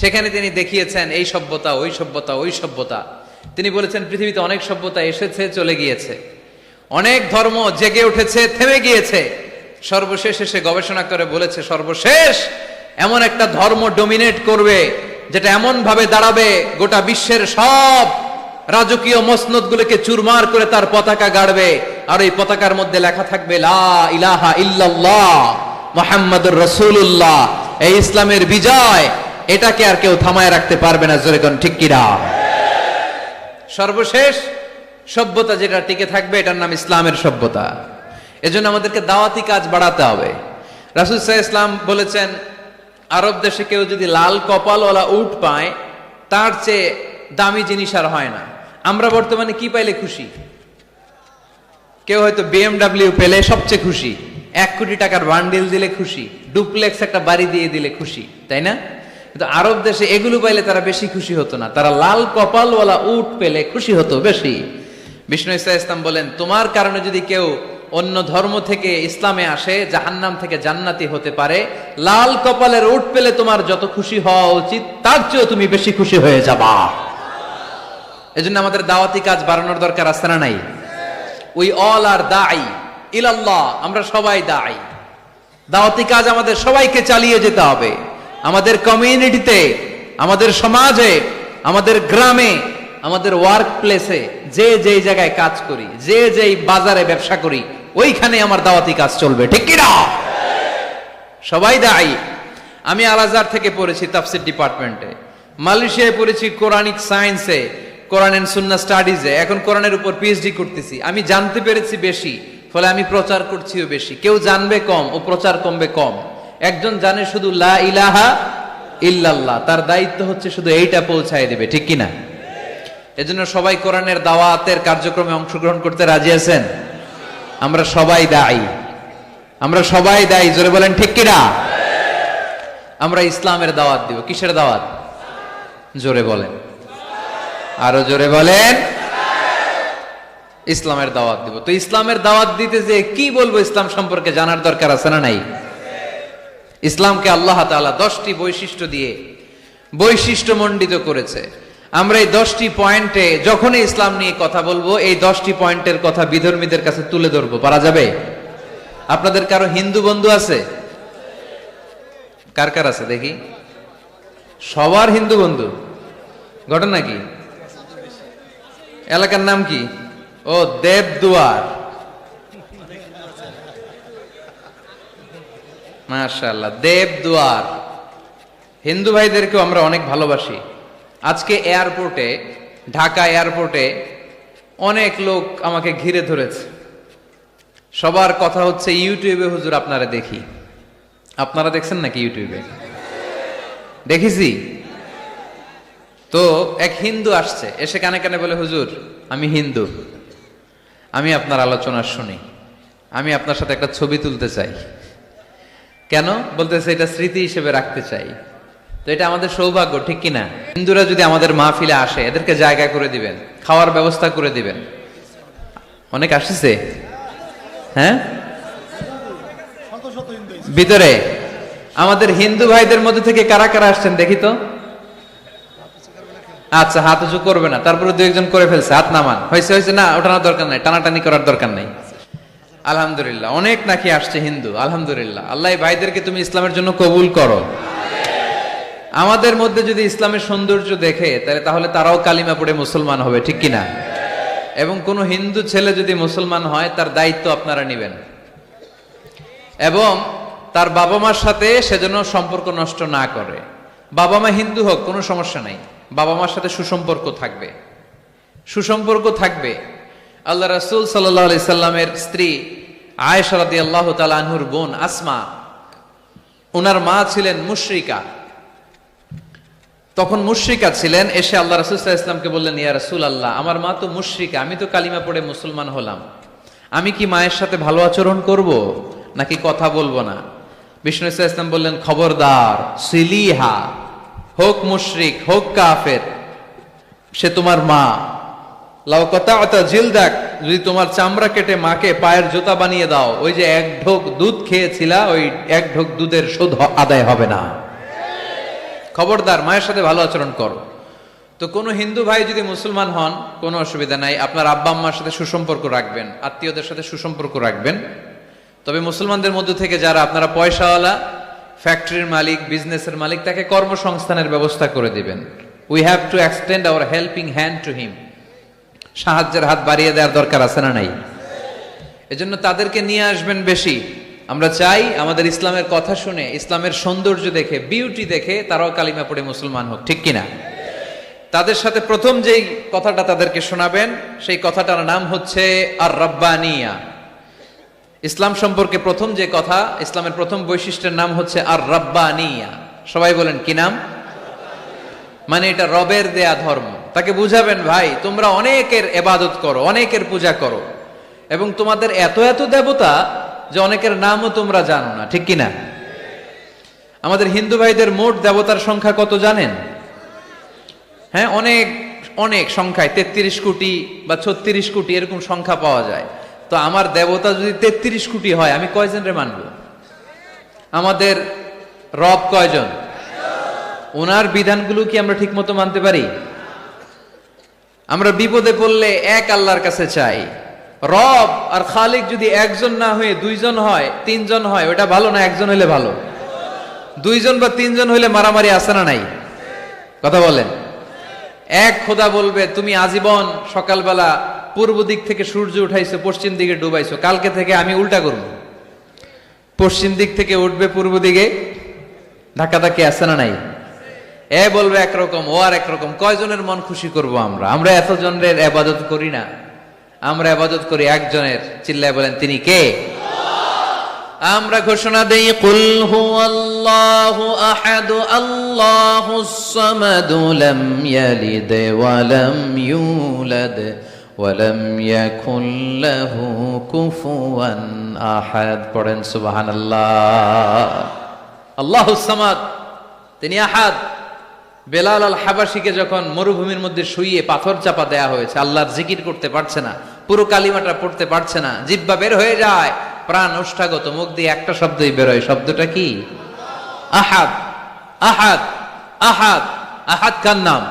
Speaker 1: সেখানে তিনি দেখিয়েছেন এই সভ্যতা, ওই সভ্যতা, ওই সভ্যতা। তিনি বলেছেন পৃথিবীতে অনেক সভ্যতা এসেছে, চলে গিয়েছে, অনেক ধর্ম জেগে উঠেছে, থেমে গিয়েছে। সর্বশেষ এসে গবেষণা করে বলেছে, সর্বশেষ এমন একটা ধর্ম ডমিনেট করবে, যেটা এমন ভাবে দাঁড়াবে গোটা বিশ্বের সব রাজকীয় মসনদগুলোকে চুরমার করে তার পতাকা গাড়বে। আর এই পতাকার মধ্যে লেখা থাকবে, লা ইলাহা ইল্লাল্লাহ মুহাম্মাদুর রাসূলুল্লাহ। এই ইসলামের বিজয়, এটাকে আর কেউ থামায় রাখতে পারবে না। জোরে কোন ঠিক কিনা? সর্বশেষ সভ্যতা যেটা টিকে থাকবে, এটার নাম ইসলামের সভ্যতা। এজন্য আমাদেরকে দাওয়াতি কাজ বাড়াতে হবে। রাসূল সাল্লাল্লাহু আলাইহি ওয়াসাল্লাম বলেছেন, আরব দেশে কেউ যদি লাল কপালওয়ালা উট পায়, তার চেয়ে দামি জিনিস আর হয় না। আমরা বর্তমানে কি পাইলে খুশি? কেউ হয়তো BMW পেলে সবচেয়ে খুশি, 1 কোটি টাকার বান্ডিল দিলে খুশি, ডুপ্লেক্স একটা বাড়ি দিয়ে দিলে খুশি, তাই না? কিন্তু আরব দেশে এগুলো পাইলে তারা বেশি খুশি হতো না। তারা লাল কপালওয়ালা উট পেলে খুশি হতো বেশি। বিষ্ণু ঈসা ইসলাম বলেন, তোমার কারণে যদি কেউ অন্য ধর্ম থেকে ইসলামে আসে, জাহান্নাম থেকে জান্নাতি হতে পারে। লাল কপালের উট পেলে তোমার যত খুশি হওয়া উচিত, তার চেয়েও তুমি বেশি খুশি হয়ে যাবা। এজন্য আমাদের দাওয়াতি কাজ বাড়ানোর দরকার আছে না নাই? উই অল আর দাঈ ইলাল্লাহ, আমরা সবাই দাঈ। দাওয়াতি কাজ আমাদের সবাইকে চালিয়ে যেতে হবে। আমাদের কমিউনিটিতে, আমাদের সমাজে, আমাদের গ্রামে, আমাদের ওয়ার্ক প্লেসে, যে যেই জায়গায় কাজ করি, যে যেই বাজারে ব্যবসা করি, ওইখানে আমার দাওয়াতি কাজ চলবে। ঠিক কিনা? সবাই দায়ী। আমি আল আজহার থেকে পড়েছি তাফসীর ডিপার্টমেন্টে, মালয়েশিয়ায় পড়েছি কোরআনিক সায়েন্সে, কোরআন এন্ড সুন্নাহ স্টাডিজে, এখন কোরআনের উপর পিএইচডি করতেছি। আমি জানতে পেরেছি বেশি, ফলে আমি প্রচার করছিও বেশি। কেউ জানবে কম ও প্রচার কমবে কম। একজন জানে শুধু লা ইলাহা ইল্লাল্লাহ, তার দায়িত্ব হচ্ছে শুধু এইটা পৌঁছায় দেবে। ঠিক কিনা? এজন্য সবাই কোরআনের দাওয়াতের কার্যক্রমে অংশগ্রহণ করতে রাজি আছেন? আমরা সবাই দায়ী, আমরা সবাই দায়ী। জোরে বলেন ঠিক কিনা? আমরা ইসলামের দাওয়াত দিব। কিসের দাওয়াত? জোরে বলেন, আরো জোরে বলেন। ইসলামের দাওয়াত দিব। তো ইসলামের দাওয়াত দিতে যে কি বলবো, ইসলাম সম্পর্কে জানার দরকার আছে না নাই? ইসলামকে আল্লাহ তাআলা 10টি বৈশিষ্ট্য দিয়ে বৈশিষ্ট্যমণ্ডিত করেছে। আমরা এই 10টি পয়েন্টে যখনই ইসলাম নিয়ে কথা বলবো, এই 10টি পয়েন্টের কথা বিধর্মীদের কাছে তুলে ধরবো। পারা যাবে? আপনাদের কারো হিন্দু বন্ধু আছে? কার কার আছে দেখি? সবার হিন্দু বন্ধু। ঘটনা কি? এলাকার নাম কি? ও, দেবদুয়ার। মাশাআল্লাহ, দেবদুয়ার। হিন্দু ভাইদেরকেও আমরা অনেক ভালোবাসি। আজকে এয়ারপোর্টে, ঢাকা এয়ারপোর্টে অনেক লোক আমাকে ঘিরে ধরেছে। সবার কথা হচ্ছে, ইউটিউবে হুজুর আপনারা দেখি। আপনারা দেখছেন নাকি ইউটিউবে? দেখেছি তো। এক হিন্দু আসছে, এসে কানে কানে বলে, হুজুর আমি হিন্দু, আমি আপনার আলোচনা শুনি, আমি আপনার সাথে একটা ছবি তুলতে চাই। কেন? বলতেছে এটা স্মৃতি হিসেবে রাখতে চাই। তো এটা আমাদের সৌভাগ্য, ঠিক কিনা? হিন্দুরা যদি আমাদের মাহফিলে আসে, এদেরকে জায়গা করে দিবেন, খাওয়ার ব্যবস্থা করে দিবেন। অনেক আসছে, হ্যাঁ, ভিতরে। আমাদের হিন্দু ভাইদের মধ্যে থেকে কারা কারা আসছেন দেখি তো। আচ্ছা, হাত উঁচু করবে না, তারপরে দু একজন করে ফেলছে, হাত নামান। হয়েছে হয়েছে, না ওঠানোর দরকার নাই, টানাটানি করার দরকার নাই। আলহামদুলিল্লাহ, অনেক নাকি আসছে হিন্দু। আলহামদুলিল্লাহ, আল্লাহ এই ভাইদেরকে তুমি ইসলামের জন্য কবুল করো। আমাদের মধ্যে যদি ইসলামের সৌন্দর্য দেখে, তাহলে তারাও কালিমা পড়ে মুসলমান হবে, ঠিক কিনা? এবং কোন হিন্দু ছেলে যদি মুসলমান হয়, তার দায়িত্ব আপনারা নেবেন, এবং তার বাবা মার সাথে সেজন্য সম্পর্ক নষ্ট না করে। বাবা মা হিন্দু হোক, কোনো সমস্যা নাই, বাবা মার সাথে সুসম্পর্ক থাকবে, সুসম্পর্ক থাকবে। আল্লাহ রাসূল সাল্লাল্লাহু আলাইহি সাল্লামের স্ত্রী আয়েশা রাদিয়াল্লাহু তাআলা আনহুর বোন আসমা, ওনার মা ছিলেন মুশরিকা। তখন মুশরিকা ছিলেন। এসে আল্লাহ রাসূল সাল্লাল্লাহু আলাইহি ওয়াসাল্লামকে বললেন, ইয়া রাসূলুল্লাহ, আমার মা তো মুশরিকা, আমি তো কালিমা পড়ে মুসলমান হলাম, আমি কি মায়ের সাথে ভালো আচরণ করব নাকি কথা বলবো না? বিষ্ণু সাল্লাল্লাহু আলাইহি ওয়াসাল্লাম বললেন, খবরদার, সিলিহা, হোক মুশরিক হোক কাফের, সে তোমার মা। লাউ কাতা'তা জিলদাক, যদি তোমার চামড়া কেটে মাকে পায়ের জুতা বানিয়ে দাও, ওই যে এক ঢোক দুধ খেয়েছিলা, ওই এক ঢোক দুধের শোধ আদায় হবে না। খবরদার, মায়ের সাথে ভালো আচরণ করো। তো কোনো হিন্দু ভাই যদি মুসলমান হন, কোনো অসুবিধা নাই, আপনার আব্বা আম্মার সাথে সুসম্পর্ক রাখবেন, আত্মীয়দের সাথে সুসম্পর্ক রাখবেন। তবে মুসলমানদের মধ্যে থেকে যারা আপনারা পয়সাওয়ালা, ফ্যাক্টরির মালিক, বিজনেসের মালিক, তাকে কর্মসংস্থানের ব্যবস্থা করে দিবেন। We have to extend hour helping hand to him. সাহায্যের হাত বাড়িয়ে দেওয়ার দরকার আছে না নাই? এজন্য তাদেরকে নিয়ে আসবেন বেশি। আমরা চাই আমাদের ইসলামের কথা শুনে, ইসলামের সৌন্দর্য দেখে, বিউটি দেখে তারাও কালিমা পড়ে মুসলমান হোক, ঠিক কিনা? তাদের সাথে প্রথম যেই কথাটা তাদেরকে শোনাবেন, সেই কথাটার নাম হচ্ছে আর রাব্বানিয়া। ইসলাম সম্পর্কে প্রথম যে কথা, ইসলামের প্রথম বৈশিষ্ট্যের নাম হচ্ছে আর রাব্বানিয়া। সবাই বলেন, কি নাম? মানে এটা রবের দেয়া ধর্ম। তাকে বুঝাবেন, ভাই তোমরা অনেকের ইবাদত করো, অনেকের পূজা করো, এবং তোমাদের এত এত দেবতা যে অনেকের নামও তোমরা জানো না, ঠিক কিনা? আমাদের হিন্দু ভাইদের মোট দেবতার সংখ্যা কত জানেন? হ্যাঁ, অনেক অনেক সংখ্যায়, 33 কোটি বা 36 কোটি এরকম সংখ্যা পাওয়া যায়। তো আমার দেবতা যদি 33 কোটি হয়, আমি কয়জনরে মানব? আমাদের রব কয়জন? ওনার বিধানগুলো কি আমরা ঠিক মতো মানতে পারি? আমরা বিপদে পড়লে এক আল্লাহর কাছে চাই। রব আর খালিক যদি একজন না হয়ে দুইজন হয়, তিনজন হয়, ওটা ভালো না একজন হইলে ভালো? দুইজন বা তিনজন হইলে মারামারি আছে না নাই? কথা বলেন। এক খোদা বলবে, তুমি আজীবন সকালবেলা পূর্ব দিক থেকে সূর্য উঠাইছো, পশ্চিম দিকে ডুবাইছো, কালকে থেকে আমি উল্টা করব, পশ্চিম দিক থেকে উঠবে পূর্ব দিকে। ধাক্কাধাক্কি আছে না নাই? এ বলবে একরকম, ও আর একরকম। কয়জনের মন খুশি করব আমরা? আমরা এতজনের ইবাদত করি না, আমরা ইবাদত করি একজনের। চিল্লায় বলেন, তিনি কে? আমরা ঘোষণা দেই, কুল হুয়াল্লাহু আহাদ আল্লাহুস সামাদ লাম ইয়ালিদ ওয়া লাম ইউলাদ ওয়া লাম ইয়াকুল লাহু কুফুয়ান আহাদ। পড়েন সুবহানাল্লাহ। আল্লাহুস সামাদ, তিনি আহাদ। বেলাল আল হাবাসীকে যখন মরুভূমির মধ্যে শুইয়ে পাথর চাপা দেয়া হয়েছে, আল্লাহর জিকির করতে পারছে না, পুরো কালিমাটা পড়তে পারছে না, জিহ্বা বের হয়ে যায়, প্রাণ ওষ্ঠাগত, মুখ দিয়ে একটা শব্দই বের হয়। শব্দটা কি? আহাদ, আহাদ, আহাদ। আহাদ কার নাম?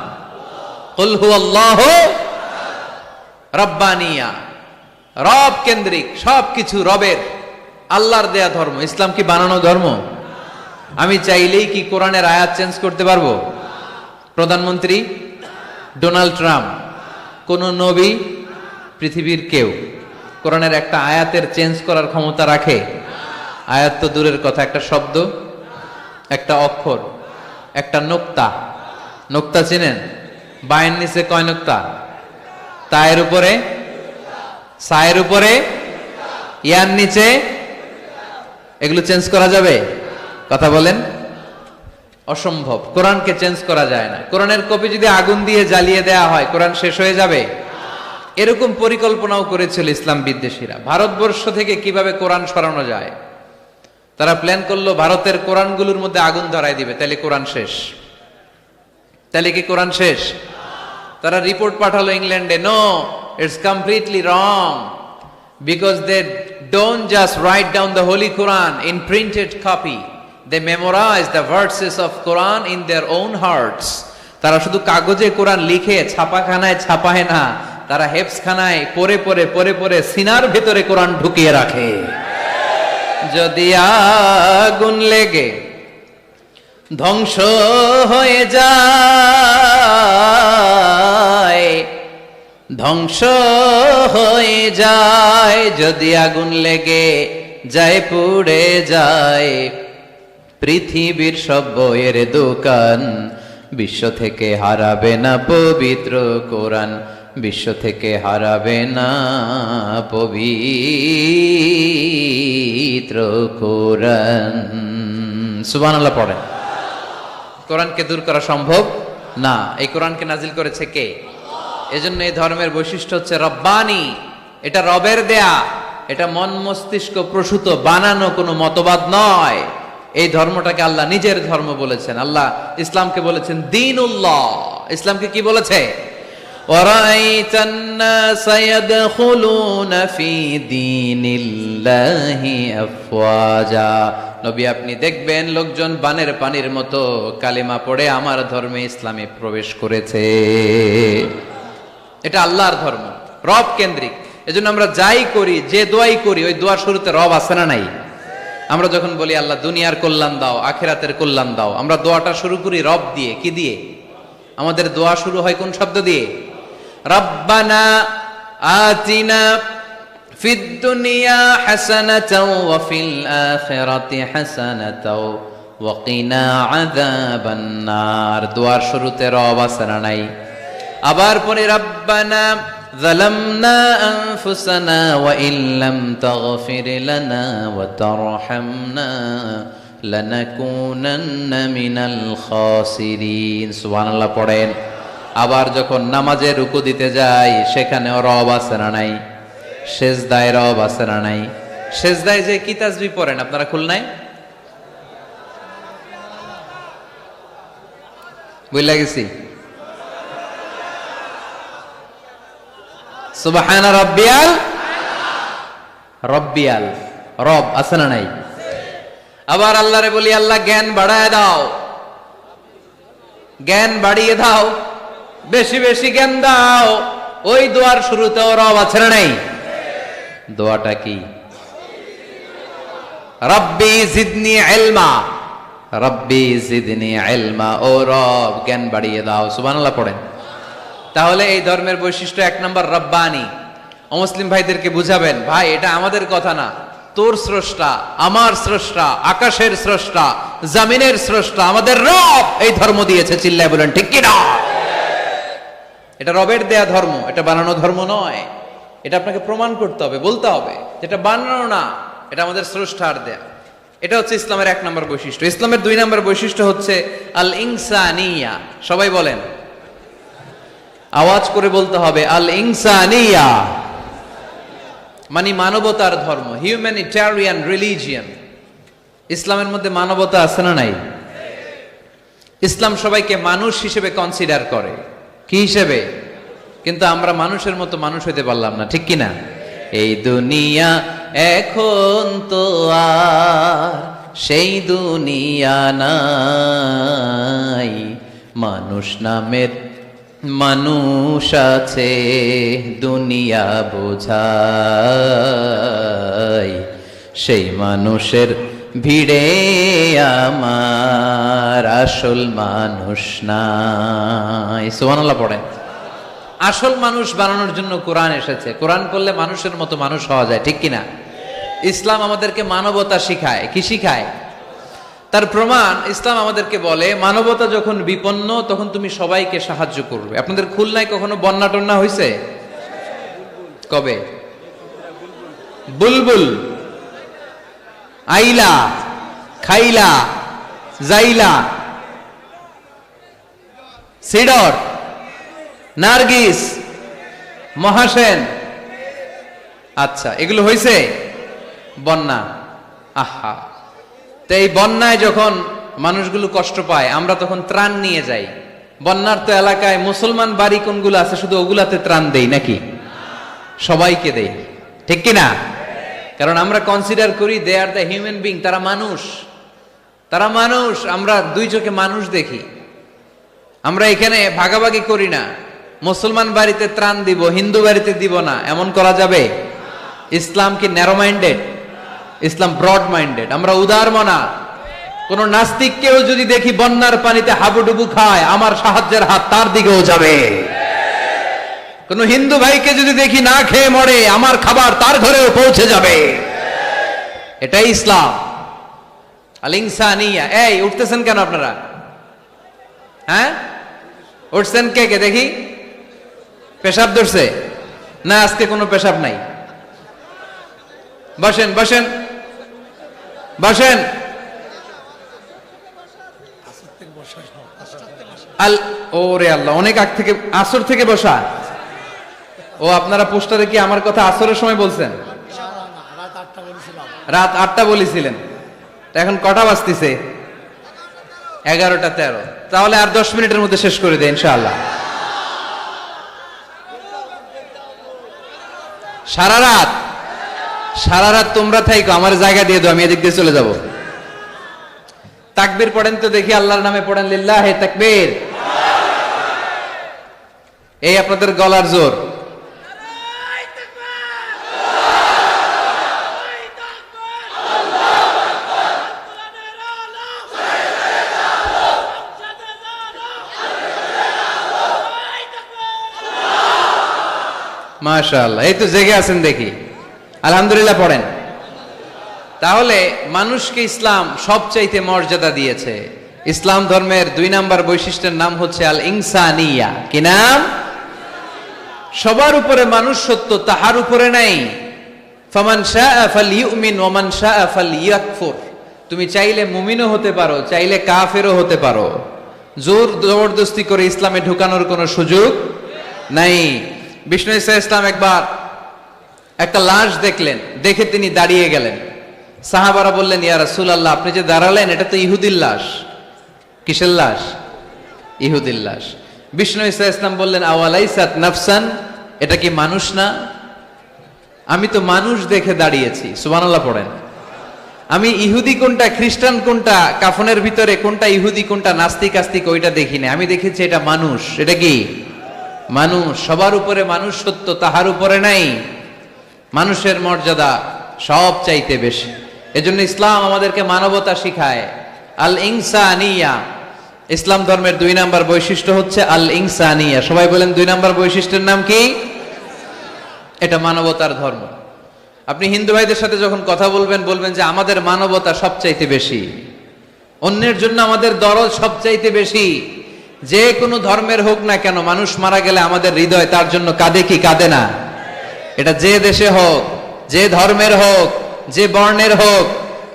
Speaker 1: কুল হুয়াল্লাহু রাব্বানিয়া, রব কেন্দ্রিক, সবকিছু রবের, আল্লাহর দেয়া ধর্ম। ইসলাম কি বানানো ধর্ম? আমি চাইলেই কি কোরআনের আয়াত চেঞ্জ করতে পারবো? প্রধানমন্ত্রী ডোনাল্ড ট্রাম্প, কোন নবী, পৃথিবীর কেউ কোরআনের একটা আয়াতের চেঞ্জ করার ক্ষমতা রাখে? আয়াত তো দূরের কথা, একটা শব্দ, একটা অক্ষর, একটা নোক্তা। নোক্তা চিনেন? বায়ের নিচে কয় নোক্তা? তায়ের উপরে, সায়ের উপরে, ইয়ার নিচে। এগুলো চেঞ্জ করা যাবে? কথা বলেন। অসম্ভব। কোরআনকে চেঞ্জ করা যায় না। কোরআনের কপি যদি আগুন দিয়ে জ্বালিয়ে দেয়া হয়, কোরআন শেষ হয়ে যাবে? এরকম পরিকল্পনাও করেছিল ইসলাম বিদ্বেষীরা, ভারতবর্ষ থেকে কিভাবে কোরআন সরানো যায়। তারা প্ল্যান করলো ভারতের কোরআনগুলোর মধ্যে আগুন ধরায় দিবে, তাহলে কোরআন শেষ। তাহলে কি কোরআন শেষ? তারা রিপোর্ট পাঠালো ইংল্যান্ডে, no, it's completely wrong, because they don't just write down the holy Quran in printed copy, they memorise the verses of Quran in their own hearts. তারা শুধু কাগজে কোরআন লিখে ছাপাখানায় ছাপায় না, তারা হেফজখানায় পড়ে পড়ে পড়ে পড়ে সিনার ভেতরে কোরআন ঢুকিয়ে রাখে। যদি আগুন লেগে ধ্বংস হয়ে যায়, ধ্বংস হয়ে যায়, যদি আগুন লেগে যায় পুড়ে যায় পৃথিবীর সব বইয়ের দোকান, বিশ্ব থেকে হারাবে না পবিত্র কোরআন, বিশ্ব থেকে হারাবে না পবিত্র কোরআন। সুবহানাল্লাহ পড়েন। কোরআনকে দূর করা সম্ভব না। এই কোরআনকে নাজিল করেছে কে? এজন্য এই ধর্মের বৈশিষ্ট্য হচ্ছে রব্বানি। এটা রবের দেয়া, এটা মন মস্তিষ্ক প্রসূত বানানো কোনো মতবাদ নয়। এই ধর্মটাকে আল্লাহ নিজের ধর্ম বলেছেন। আল্লাহ ইসলামকে বলেছেন দীনুল্লাহ। ইসলামকে কি বলেছে? وَرَأَيْتَ النَّاسَ يَدْخُلُونَ فِي دِينِ اللَّهِ أَفْوَاجًا। নবী আপনি দেখবেন লোকজন বানের পানির মতো কালিমা পড়ে আমার ধর্মে ইসলামে প্রবেশ করেছে। এটা আল্লাহর ধর্ম, রব কেন্দ্রিক। এজন্য আমরা যাই করি, যে দোয়াই করি, ওই দোয়ার শুরুতে রব আছে না নাই? আমরা যখন বলি আল্লাহ দুনিয়ার কল্যাণ দাও, আখিরাতের কল্যাণ দাও, আমরা দোয়াটা শুরু করি রব দিয়ে। কি দিয়ে? আমাদের দোয়া শুরু হয় কোন শব্দ দিয়ে? রব্বানা আতিনা ফিদ দুনিয়া হাসানাতাও ওয়া ফিল আখিরাতি হাসানাতাও ওয়া কিনা আযাবান নার। দোয়ার শুরুতে রব আছে না নাই? আবার পরে রব্বানা যালামনা আনফুসানা ওয়া ইল্লাম তাগফির লানা ওয়া তারহামনা লানাকুনান্না মিনাল খাসিরিন। সুবহানাল্লাহ পড়েন। আবার যখন নামাজে রুকু দিতে যাই, সেখানেও রব আছে না নাই? সেজদায় রব আছে না নাই? সেজদায় যে কি তাসবিহ পড়েন আপনারা খুলনায়? বুঝলা গেছি। সুবহানা রাব্বিয়াল, রব্বিয়াল, রব আছে না নাই? আবার আল্লাহরে বলি আল্লাহ জ্ঞান বাড়ায় দাও, জ্ঞান বাড়িয়ে দাও, বেশি বেশি জ্ঞান দাও। ওই দোয়ার শুরুতেও রব আছে না নাই? দোয়াটা কি? রব্বি জিদনি ইলমা, রব্বি জিদনি ইলমা। ও রব জ্ঞান বাড়িয়ে দাও। সুবহানাল্লাহ পড়েন। তাহলে এই ধর্মের বৈশিষ্ট্য এক নম্বর রব্বানি। অমুসলিম ভাইদেরকে বুঝাবেন, ভাই এটা আমাদের কথা না, তোর স্রষ্টা, আমার স্রষ্টা, আকাশের স্রষ্টা, জমিনের স্রষ্টা, আমাদের রব এই ধর্ম দিয়েছে। চিল্লায় বলেন ঠিক কি না? এটা রবের দেয়া ধর্ম, এটা বানানো ধর্ম নয়। এটা আপনাকে প্রমাণ করতে হবে, বলতে হবে যেটা বানানো না, এটা আমাদের স্রষ্টার দেয়া। এটা হচ্ছে ইসলামের এক নম্বর বৈশিষ্ট্য। ইসলামের দুই নম্বর বৈশিষ্ট্য হচ্ছে আল ইনসানিয়া। সবাই বলেন, আওয়াজ করে বলতে হবে আল ইনসানিয়া, মানে মানবতার ধর্ম, হিউম্যানিটেরিয়ান রিলিজিয়ন। ইসলামের মধ্যে মানবতা আছে না নাই? ইসলাম সবাইকে মানুষ হিসেবে কনসিডার করে। কি হিসেবে? কিন্তু আমরা মানুষের মতো মানুষ হইতে পারলাম না, ঠিক কিনা? এই দুনিয়া এখন তো আর সেই দুনিয়া নাই, মানুষ নামের মানুষ আছে দুনিয়া বোঝায়, সেই মানুষের ভিড়ে আমার আসল মানুষ নাই। সুবহানাল্লাহ পড়েন। আসল মানুষ বানানোর জন্য কোরআন এসেছে। কোরআন পড়লে মানুষের মতো মানুষ হওয়া যায়, ঠিক কিনা? ইসলাম আমাদেরকে মানবতা শিখায়। কি শিখায়? তার প্রমাণ ইসলাম আমাদেরকে বলে মানবতা যখন বিপন্ন তখন তুমি সবাইকে সাহায্য করবে। আপনাদের খুলনায় কখনো বন্যা টন্যা হয়েছে? কবে? বুলবুল, আইলা, খাইলা, জাইলা, সিডর, নার্গিস, মহাসেন, আচ্ছা এগুলো হয়েছে বন্যা। আহা, তো এই বন্যায় যখন মানুষগুলো কষ্ট পায় আমরা তখন ত্রাণ নিয়ে যাই। বন্যার তো এলাকায় মুসলমান বাড়ি কোনগুলো আছে শুধু ওগুলাতে ত্রাণ দেই নাকি? সবাইকে দেই, ঠিক কিনা? কারণ আমরা কনসিডার করি দে আর দ্য হিউম্যান বিং, তারা মানুষ, তারা মানুষ। আমরা দুই চোখে মানুষ দেখি। আমরা এখানে ভাগাভাগি করি না, মুসলমান বাড়িতে ত্রাণ দিব হিন্দু বাড়িতে দিব না, এমন করা যাবে? ইসলাম কি ন্যারো মাইন্ডেড? ইসলাম ব্রড মাইন্ডেড। আমরা উদার মনা। কোন নাস্তিককেও যদি দেখি বন্যার পানিতে হাবুডুবু খায়, আমার সাহায্যের হাত তার দিকেও যাবে। কোন হিন্দু ভাইকে যদি দেখি না খেয়ে মরে, আমার খাবার তার ঘরেও পৌঁছে যাবে। এটাই ইসলাম। আল ইনসানিয়া। এই উঠতেছেন কেন আপনারা? হ্যাঁ উঠছেন কে কে দেখি? পেশাব ধরছে না? আজকে কোনো পেশাব নাই। বসেন বসেন বসেন। ওরে আল্লাহ, অনেক আগ থেকে, আসর থেকে বসা। ও আপনারা পোস্টারে কি আমার কথা আসরের সময় বলছেন? রাত 8টা বলেছিলেন। এখন কটা বাজতেছে? 11টা 13। তাহলে আর 10 মিনিটের মধ্যে শেষ করে দেয় ইনশাআল্লাহ। সারা রাত, সারা রাত তোমরা থাইকো, আমার জায়গা দিয়ে দাও, আমি এদিক দিয়ে চলে যাব। তাকবীর পড়েন তো দেখি, আল্লাহর নামে পড়েন, লিল্লাহে তাকবীর। এই আপনাদের গলার জোর। মাশাআল্লাহ, এই তো জেগে আছেন দেখি, আলহামদুলিল্লাহ পড়েন। তাহলে মানুষকে ইসলাম সবচাইতে মর্যাদা দিয়েছে। ইসলাম ধর্মের 2 নাম্বার বৈশিষ্ট্যের নাম হচ্ছে আল ইনসানিয়া। কি নাম? সবার উপরে মানুষ সত্য, তাহার উপরে নাই। ফামান শাআ ফালইউমিন ওয়া মান শাআ ফালইয়াকফুর। তুমি চাইলে মুমিনও হতে পারো, চাইলে কাফেরও হতে পারো। জোর জবরদস্তি করে ইসলামে ঢুকানোর কোনো সুযোগ নাই। বিষ্ণু ঈসা ইসলাম একবার একটা লাশ দেখলেন, দেখে তিনি দাঁড়িয়ে গেলেন। সাহাবারা বললেন, ইয়া রাসূলুল্লাহ, আপনি যে দাঁড়ালেন এটা তো ইহুদির লাশ। কিসের লাশ? ইহুদির লাশ। বিষ্ণু ঈসা ইসলাম বললেন, আওয়ালাইসাত নাফসান, এটা কি মানুষ না? আমি তো মানুষ দেখে দাঁড়িয়েছি। সুবহানাল্লাহ পড়েন। আমি ইহুদি কোনটা খ্রিস্টান কোনটা, কাফনের ভিতরে কোনটা ইহুদি কোনটা নাস্তিক আস্তিক ওইটা দেখিনি, আমি দেখেছি এটা মানুষ। এটা কি? মানুষ। সবার উপরে মানুষ সত্য, তাহার উপরে নাই। মানুষের মর্যাদা সব চাইতে বেশি। এজন্য ইসলাম আমাদেরকে মানবতা শিখায়। আল ইনসানিয়া। ইসলাম ধর্মের 2 নাম্বার বৈশিষ্ট্য হচ্ছে আল ইনসানিয়া। সবাই বলেন 2 নাম্বার বৈশিষ্ট্যের নাম কি? এটা মানবতার ধর্ম। আপনি হিন্দু ভাইদের সাথে যখন কথা বলবেন, বলবেন যে আমাদের মানবতা সবচাইতে বেশি, অন্যের জন্য আমাদের দরদ সবচাইতে বেশি। যে কোনো ধর্মের হোক না কেন, মানুষ মারা গেলে আমাদের হৃদয় তার জন্য কাঁদে কি কাঁদে না? এটা যে দেশে হোক, যে ধর্মের হোক, যে বর্ণের হোক,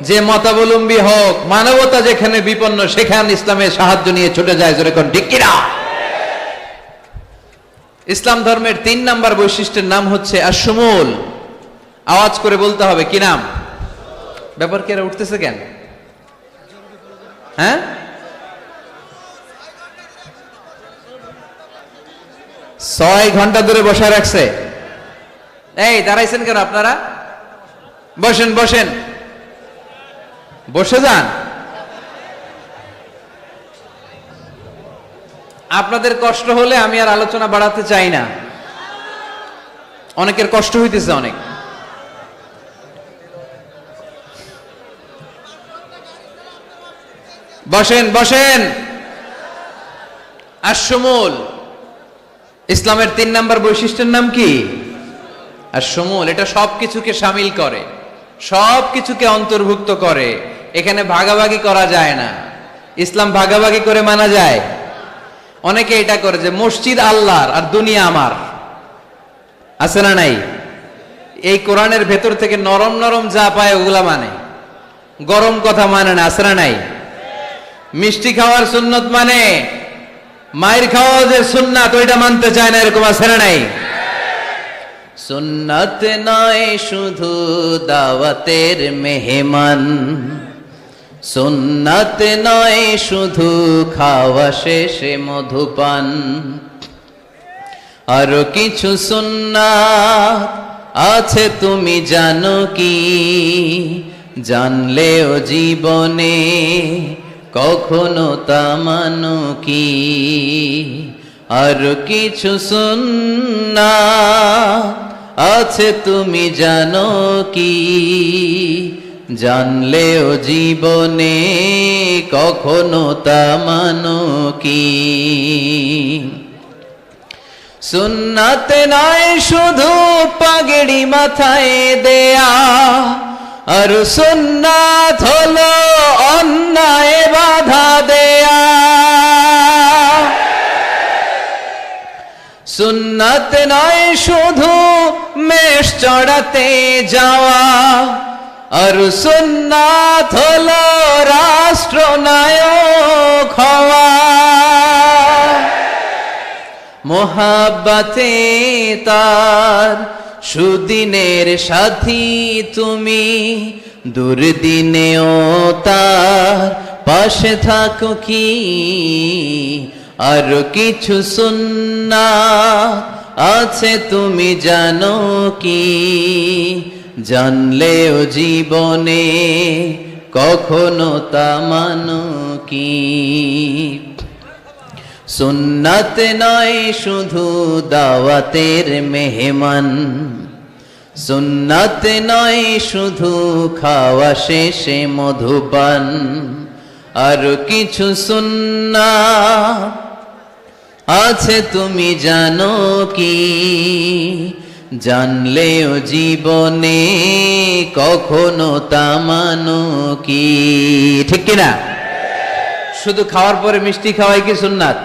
Speaker 1: যে মতাবলম্বী হোক, মানবতা যেখানে বিপন্ন সেখানে ইসলামের সাহায্য নিয়ে ছুটে যায়। জোরে কোন ঠিক কিনা? ইসলাম ধর্মের 3 নাম্বার বৈশিষ্ট্যের নাম হচ্ছে আশ-শুমুল। আওয়াজ করে বলতে হবে, কি নাম? ব্যাপার কি? এরা উঠতেছে কেন? হ্যাঁ, 6 ঘন্টা ধরে বসায় রাখছে। এই দাঁড়াইছেন কেন আপনারা? বসেন বসেন, বসে যান। আপনাদের কষ্ট হলে আমি আর আলোচনা বাড়াতে চাই না, অনেকের কষ্ট হইতেছে অনেক। বসেন বসেন। আশ-শুমুল, ইসলামের 3 নম্বর বৈশিষ্ট্যের নাম কি? আশ-শুমুল। এটা সবকিছুকে শামিল করে, সবকিছুকে অন্তর্ভুক্ত করে। এখানে ভাগাভাগি করা যায় না। ইসলাম ভাগাভাগি করে মানা যায়? অনেকে এটা করে যে মসজিদ আল্লাহর আর দুনিয়া আমার, আছে না নাই? এই কোরআনের ভেতর থেকে নরম নরম যা পায় ওগুলা মানে, গরম কথা মানে না, আছে না নাই? মিষ্টি খাওয়ার সুন্নত মানে, মায়ের খাওয়া যে সুন্নাত ওইটা মানতে চায় না, এরকম আছে না নাই? সুন্নাত নয় শুধু দাওয়াতের মেহমান, সুন্নাত নয় শুধু খাওয়া শেষে মধুপান, আরো কিছু সুন্নাত আছে তুমি জানো কি? জানলেও জীবনে কখনো তা মানো কি? আরো কিছু সুন্নাত আছে তুমি জানো কি? জানলেও জীবনে কখনো তা মানো কি? সুন্নাত নয় শুধু পাগড়ি মাথায় দেয়া, আর সুন্নাত হলো অন্যায় বাধা দেয়া। সুন্নাত নয় শুধু মেষ চড়াতে যাওয়া, আর সুন্নাত হলো রাষ্ট্রনায়ক হওয়া। মোহাব্বতে তার সুদিনের সাথী তুমি, দুর্দিনেও তার পাশে থাকো কি? আর কিছু সুন্নাত আছে তুমি জানো কি? জানলেও জীবনে কখনো তা মানো কি? সুন্নাত নয় শুধু দাওয়াতের মেহমান, সুন্নাত নয় শুধু খাওয়া শেষে মধুপান, আর কিছু সুন্নাত আছে তুমি জানো কি? জানলেও জীবনে কখনো তা মানো কি? ঠিক কিনা? শুধু খাওয়ার পরে মিষ্টি খাওয়াই কি সুন্নাত?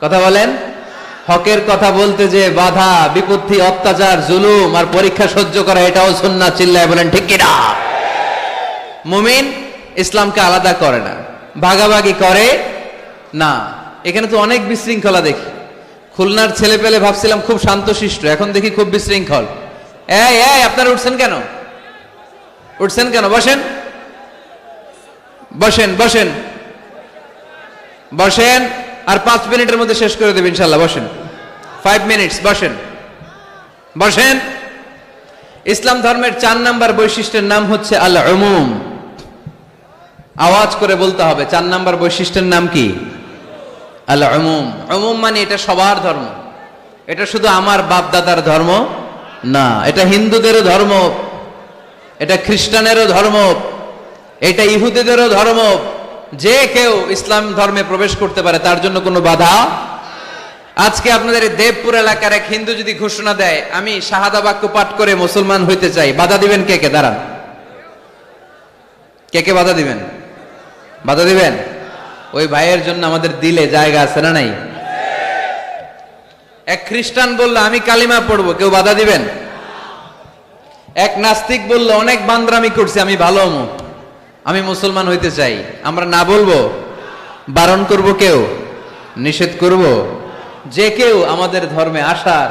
Speaker 1: কথা বলেন। হকের কথা বলতে যে বাধা বিপত্তি অত্যাচার জুলুম আর পরীক্ষা সহ্য করা এটাও সুন্নাত। চিল্লায় বলেন ঠিক কিনা? মুমিন ইসলামকে আলাদা করে না, ভাগাভাগি করে না। এখানে তো অনেক বিশৃঙ্খলা দেখি। খুলনার ছেলে পেলে ভাবছিলাম খুব শান্তশিষ্ট, এখন দেখি খুব বিশৃঙ্খল। এই এই আপনারা উঠছেন কেন? উঠছেন কেন? বসেন বসেন বসেন বসেন। আর 5 মিনিটের মধ্যে শেষ করে দেবেন ইনশাল্লাহ। বসেন, 5 মিনিটস। বসেন বসেন। ইসলাম ধর্মের 4 নাম্বার বৈশিষ্ট্যের নাম হচ্ছে আল উমুম। আওয়াজ করে বলতে হবে, 4 নাম্বার বৈশিষ্ট্যের নাম কি? আল উমুম। উমুম মানে এটা সবার ধর্ম, এটা শুধু আমার বাপ দাদার ধর্ম না, এটা হিন্দুদেরও ধর্ম, এটা খ্রিস্টানেরও ধর্ম, এটা ইহুদিদেরও ধর্ম। যে কেউ ইসলাম ধর্মে প্রবেশ করতে পারে, তার জন্য কোনো বাধা। আজকে আপনাদের এই দেবপুর এলাকার এক হিন্দু যদি ঘোষণা দেয় আমি শাহাদা বাক্য পাঠ করে মুসলমান হইতে চাই, বাধা দিবেন কে কে? দাঁড়ান, কে কে বাধা দিবেন? বাধা দিবেন? ওই ভাইয়ের জন্য আমাদের দিলে জায়গা আছে না নাই? এক খ্রিস্টান বললো আমি কালিমা পড়বো, কেউ বাধা দিবেন? এক নাস্তিক বললো অনেক বান্দরামি করছি, আমি ভালো হমু, আমি মুসলমান হইতে চাই, আমরা না বলবো? বারণ করব কেউ? নিষেধ করব? যে কেউ আমাদের ধর্মে আসার,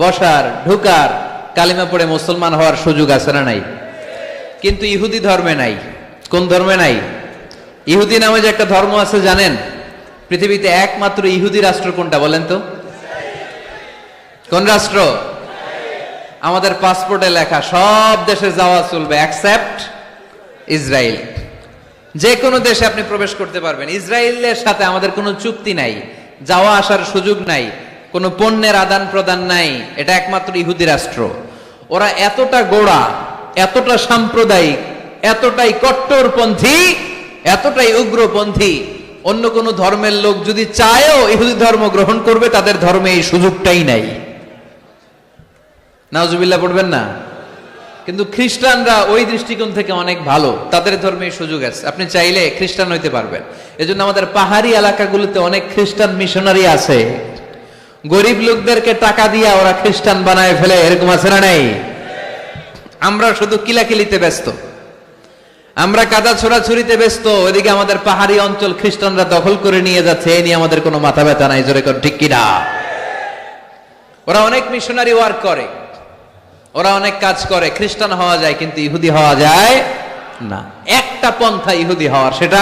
Speaker 1: বসার, ঢুকার, কালিমা পড়ে মুসলমান হওয়ার সুযোগ আছে না নাই? কিন্তু ইহুদি ধর্মে নাই। কোন ধর্মে নাই? ইহুদি নামে যে একটা ধর্ম আছে জানেন? পৃথিবীতে একমাত্র ইহুদি রাষ্ট্র কোনটা বলেন তো? কোন রাষ্ট্র? আমাদের পাসপোর্টে লেখা সব দেশে যাওয়া চলবে এক্সেপ্ট ইসরায়েল। যে কোনো দেশে আপনি প্রবেশ করতে পারবেন। ইসরায়েলের সাথে আমাদের কোনো চুক্তি নাই, যাওয়া আসার সুযোগ নাই, কোনো পণ্যের আদান প্রদান নাই, এটা একমাত্র ইহুদি রাষ্ট্র। ওরা এতটা গোড়া, এতটা সাম্প্রদায়িক, এতটাই কট্টরপন্থী, এতটাই উগ্রপন্থী, অন্য কোনো ধর্মের লোক যদি চায়ও ইহুদি ধর্ম গ্রহণ করবে, তাদের ধর্মে এই সুযোগটাই নাই। নাউজুবিল্লাহ পড়বেন না? কিন্তু খ্রিস্টানরা ওই দৃষ্টিকোণ থেকে অনেক ভালো, তাদের ধর্মে এই সুযোগ আছে, আপনি চাইলে খ্রিস্টান হইতে পারবেন। এজন্য আমাদের পাহাড়ি এলাকাগুলোতে অনেক খ্রিস্টান মিশনারি আছে, গরিব লোকদেরকে টাকা দিয়ে ওরা খ্রিস্টান বানায় ফেলে, এরকম আছে না নাই? আমরা শুধু কিলাকিলিতে ব্যস্ত, আমরা কাদা ছোড়াছুরিতে ব্যস্ত, ওইদিকে আমাদের পাহাড়ি অঞ্চল খ্রিস্টানরা দখল করে নিয়ে যাচ্ছে, এই নিয়ে আমাদের কোনো মাথা ব্যথা নাই। জোরে কর ঠিক কিনা? ওরা অনেক মিশনারি ওয়ার্ক করে, ওরা অনেক কাজ করে, খ্রিস্টান হওয়া যায় কিন্তু ইহুদি হওয়া যায় না। একটা পন্থা ইহুদি হওয়ার, সেটা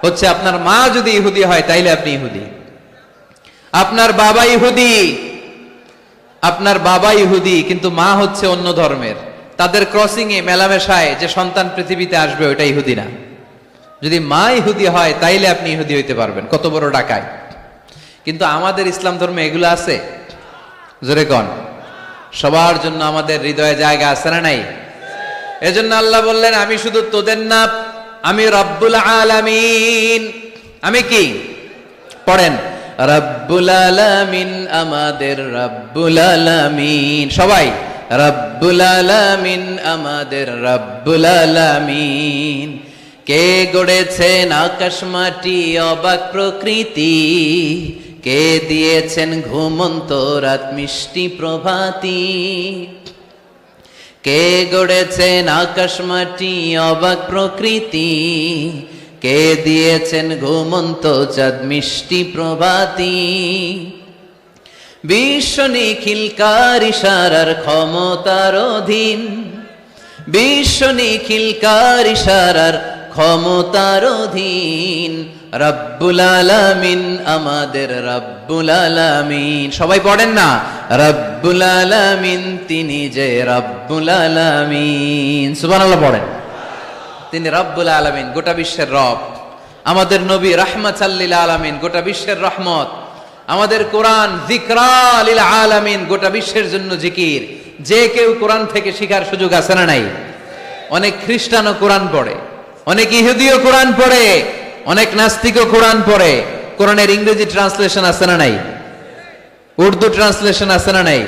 Speaker 1: হচ্ছে আপনার মা যদি ইহুদি হয় তাইলে আপনি ইহুদি, আপনার বাবা ইহুদি, আপনার বাবা ইহুদি কিন্তু মা হচ্ছে অন্য ধর্মের, তাদের ক্রসিং এ মেলামেশায় যে সন্তান পৃথিবীতে আসবে ওটা ইহুদি না। যদি মা ইহুদি হয় তাইলে আপনি ইহুদি হইতে পারবেন, কত বড় ডাকায়। কিন্তু আমাদের ইসলাম ধর্মে এগুলো আছে? জোরে কন। সবার জন্য আমাদের হৃদয়ে জায়গা আছে না নাই? এজন্য আল্লাহ বললেন, আমি শুধু তোদের না, আমি রব্বুল আলামিন। আমি কি? পড়েন, রব্বুল আলামিন, আমাদের রব্বুল আলামিন। সবাই, রব্বুল আলামিন, আমাদের রব্বুল আলামিন। কে গড়েছেন আকাশ মাটি অবাক প্রকৃতি, কে দিয়েছেন ঘুমন্ত রাত মিষ্টি প্রভাতী। কে গড়েছেন আকাশ মাটি অবাক প্রকৃতি, কে দিয়েছেন ঘুমন্ত চাঁদ মিষ্টি প্রভাতী। বিশ্ব নিখিলকার ইশারার ক্ষমতার অধীন, বিশ্ব নিখিলকার ইশারার ক্ষমতার অধীন, রব্বুল আলামিন, আমাদের রব্বুল আলামিন। সবাই পড়েন না, রব্বুল আলামিন, তিনি যে রব্বুল আলামিন। সুবহানাল্লাহ পড়েন। তিনি রব্বুল আলামিন, গোটা বিশ্বের রব। আমাদের নবী রাহমাতাল লিল আলামিন, গোটা বিশ্বের রহমত। আমাদের কোরআন যিকরা লিল আলামিন, গোটা বিশ্বের জন্য জিকির। যে কেউ কোরআন থেকে শিখার সুযোগ আছে না নাই? অনেক খ্রিস্টানও কোরআন পড়ে, অনেক ইহুদিও কোরআন পড়ে, অনেক নাস্তিকও কোরআন পড়ে। কোরআনের ইংরেজি ট্রান্সলেশন আছে না নাই? উর্দু ট্রান্সলেশন আছে না নাই?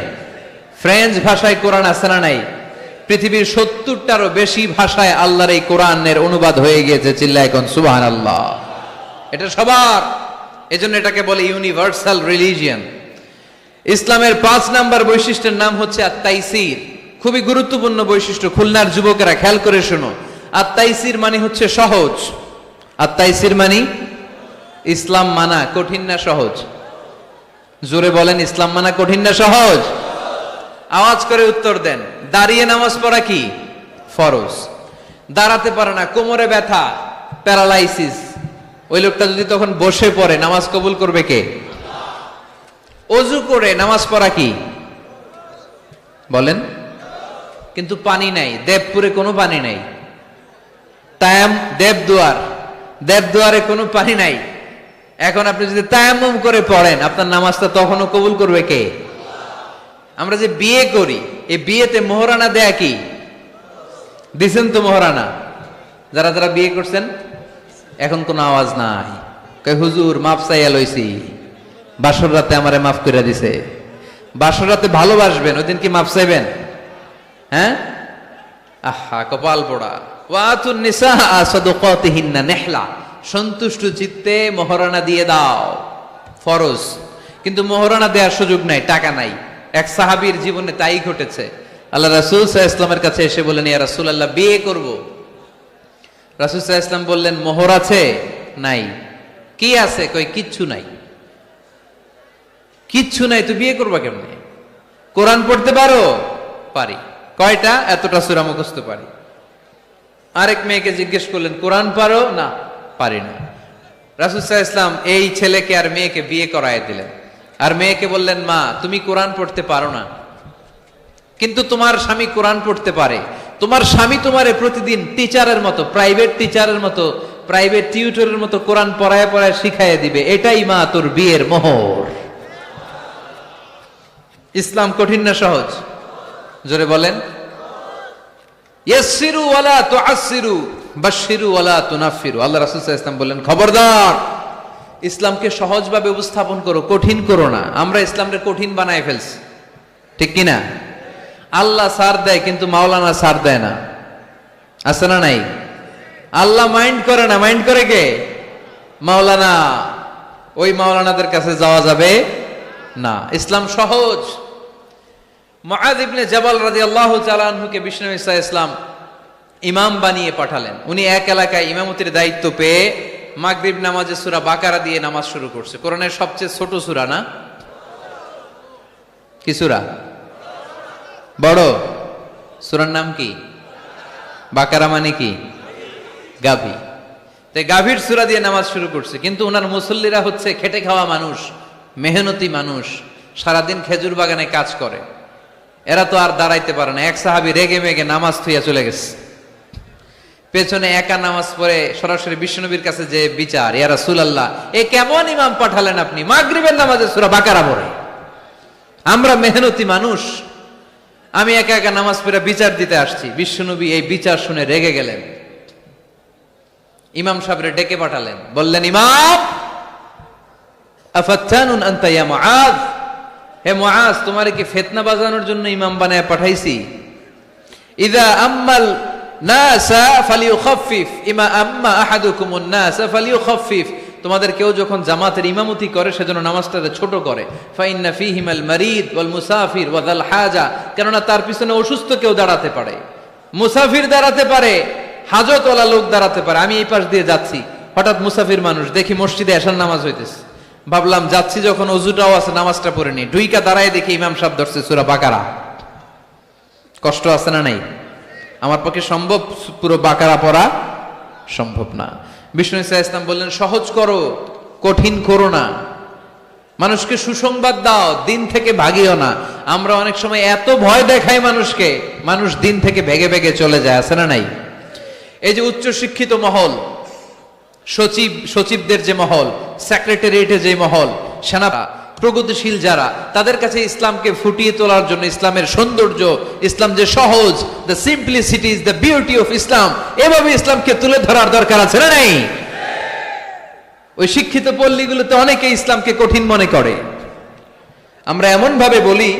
Speaker 1: ফ্রেঞ্চ ভাষায় কোরআন আছে না নাই? পৃথিবীর 70টারও বেশি ভাষায় আল্লাহর এই কোরআনের অনুবাদ হয়ে গিয়েছে। চিল্লায় কোন সুবহানাল্লাহ। এটা সবার, এজন্য এটাকে বলে ইউনিভার্সাল রিলিজিয়ন। ইসলামের 5 নাম্বার বৈশিষ্ট্যের নাম হচ্ছে আত-তাইসির। খুবই গুরুত্বপূর্ণ বৈশিষ্ট্য, খুলনার যুবকেরা খেয়াল করে শোনো। আত-তাইসির মানে হচ্ছে সহজ। আত-তাইসির মানে ইসলাম মানা কঠিন না সহজ? জোরে বলেন, ইসলাম মানা কঠিন না সহজ? আওয়াজ করে উত্তর দেন। দাঁড়িয়ে নামাজ পড়া কি ফরজ? দাঁড়াতে পারে না, কোমরে ব্যথা, প্যারালাইসিস, ওই লোকটা যদি তখন বসে পড়ে, নামাজ কবুল করবে কে? অজু করে নামাজ পড়া কি বলেন? কিন্তু পানি নাই, দেবপুরে কোনো পানি নাই। দেবদুয়ারে কোনো পানি নাই। এখন আপনি যদি তায়াম্মুম করে পড়েন, আপনার নামাজটা তখনও কবুল করবে কে? আমরা যে বিয়ে করি, এই বিয়েতে মোহরানা দেয়া কি? দিছেন তো মোহরানা? যারা যারা বিয়ে করছেন এখন কোনো আওয়াজ নাই। কই হুজুর মাফ চাইয়া লইছি, বাসর রাতে আমারে মাফ করে দিছে। বাসর রাতে ভালোবাসবেন, ওই দিন কি মাফ চাইবেন? হ্যাঁ, আহা কপাল পোড়া। ওয়াতুন নিসা সাদকাতিহিন্না নিহলা, সন্তুষ্ট চিত্তে মোহরানা দিয়ে দাও, ফরজ। কিন্তু মোহরানা দেওয়ার সুযোগ নাই, টাকা নাই। এক সাহাবীর জীবনে তাই ঘটেছে। আল্লাহ রাসূল সাল্লাল্লাহু আলাইহি ওয়াসাল্লামের কাছে এসে বললেন, ইয়া রাসূলুল্লাহ, বিয়ে করব। রাসূল সাল্লাল্লাহু আলাইহি ওয়াসাল্লাম বললেন, মোহর আছে? নাই। কি আছে? কই কিচ্ছু নাই। কিচ্ছু নাই, তুই বিয়ে করবা কেমনে? কোরআন পড়তে পারো? পারি। কয়টা? এতটা সূরা মুখস্থ পারি। আরেক মেয়েকে জিজ্ঞেস করলেন, কোরআন পারো? না, পারি না। রাসূল সাল্লাল্লাহু আলাইহি ওয়াসাল্লাম এই ছেলেকে আর মেয়েকে বিয়ে করায় দিলেন। আর মেয়েকে বললেন, মা তুমি কোরআন পড়তে পারো না, কিন্তু তোমার স্বামী কোরআন পড়তে পারে। তোমার স্বামী তোমারে প্রতিদিন টিচারের মতো, প্রাইভেট টিচারের মতো প্রাইভেট টিউটরের মতো কোরআন পড়ায় পড়ায় শিখাইয়ে দিবে, এটাই মা তোর বিয়ের মোহর। ইসলাম কঠিন না সহজ? জোরে বলেন। ইয়াসসিরু ওয়ালা তুআসসিরু বাশশিরু ওয়ালা তুনাফফিরু। আল্লাহ রাসূল সাল্লাল্লাহু আলাইহি ওয়াসাল্লাম বললেন, খবরদার, ইসলামকে সহজভাবে উপস্থাপন করো, কঠিন করো না। আমরা ইসলামকে কঠিন বানায় ফেলছি, ঠিক কিনা? আল্লাহ ছাড় দেয় কিন্তু মাওলানা ছাড় দেয় না, আছে না নাই? আল্লাহ মাইন্ড করে না, মাইন্ড করে কে? মাওলানা। ওই মাওলানাদের কাছে যাওয়া যাবে না। ইসলাম সহজ। মুআয ইবনে জাবাল রাদিয়াল্লাহু তাআলা আনহুকে বিষ্ণু ঈসা ইসলাম ইমাম বানিয়ে পাঠালেন। উনি এক এলাকায় ইমামতির দায়িত্ব পেয়ে মাগরিব নামাজে সূরা বাকারা দিয়ে নামাজ শুরু করছে। কোরআনের সবচেয়ে ছোট সূরা না? কি সূরা? বড় সূরার নাম কি? বাকারা মানে কি? গাভী। তাই গাভীর সূরা দিয়ে নামাজ শুরু করছে। কিন্তু ওনার মুসল্লিরা হচ্ছে খেটে খাওয়া মানুষ, মেহনতি মানুষ, সারাদিন খেজুর বাগানে কাজ করে। এরা তো আর দাঁড়াইতে পারে না। এক সাহাবী রেগে মেগে নামাজ থুইয়া চলে গেছে। পেছনে একা নামাজ পড়ে সরাসরি বিশ্বনবীর কাছে যে বিচার, ইয়া রাসূলুল্লাহ, এ কেমন ইমাম পাঠালেন আপনি, মাগরিবের নামাজে সূরা বাকারা পড়ে? আমরা মেহনতি মানুষ, আমি একা একা নামাজ পড়ে বিচার দিতে আসছি। বিশ্বনবী এই বিচার শুনে রেগে গেলেন। ইমাম সাহেবরে ডেকে পাঠালেন, বললেন, ইমাম, আফাত্তানুন আনতা ইয়া মুআয, হে মুআয, তোমারে কি ফিতনা বাজানোর জন্য ইমাম বানায় পাঠাইছি? ইযা আম্মাল নাসা ফালিয়ুখাফফিফ ইমা আম্মা আহাদুকুমুন নাসা ফালিয়ুখাফফিফ। তোমাদের কেউ যখন জামাতের ইমামতি করে সেজন্য নামাজটাকে ছোট করে। ফা ইন্না ফীহিমাল মারিদ ওয়াল মুসাফির ওয়া যাল হাজা, কেননা তার পিছনে অসুস্থ কেউ দাঁড়াতে পারে, মুসাফির দাঁড়াতে পারে, হাজতওয়ালা লোক দাঁড়াতে পারে। আমি এই পাশ দিয়ে যাচ্ছি, হঠাৎ মুসাফির মানুষ দেখি মসজিদে এশার নামাজ হইতেছে। ভাবলাম যাচ্ছি যখন, ওযুটাও আছে, নামাজটা পড়ে নি। ঢুইকা দাঁড়ায় দেখি ইমাম সাহেব ধরছে সূরা বাকারা। কষ্ট আছে না নাই? আমার পক্ষে সম্ভব পুরো বাকারা পড়া? সম্ভব না। বিষ্ণু ঈসা ইসলাম বললেন, সহজ করো, কঠিন করো না। মানুষকে সুসংবাদ দাও, দিন থেকে ভাগিও না। আমরা অনেক সময় এত ভয় দেখাই মানুষকে, মানুষ দিন থেকে ভেগে ভেগে চলে যায়, আছে না নাই? এই যে উচ্চ শিক্ষিত মহল, সচিবদের যে মহল, সেক্রেটারিয়েটে যে মহল, সেনারা, প্রগতিশীল যারা, তাদের কাছে ইসলামকে ফুটিয়ে তোলার জন্য, ইসলামের সৌন্দর্য, ইসলাম যে সহজ, the simplicity is the beauty of Islam, এভাবে ইসলামকে তুলে ধরার দরকার আছে না নাই? ওই শিক্ষিত পল্লীগুলোতে অনেকে ইসলামকে কঠিন মনে করে। আমরা এমন ভাবে বলি,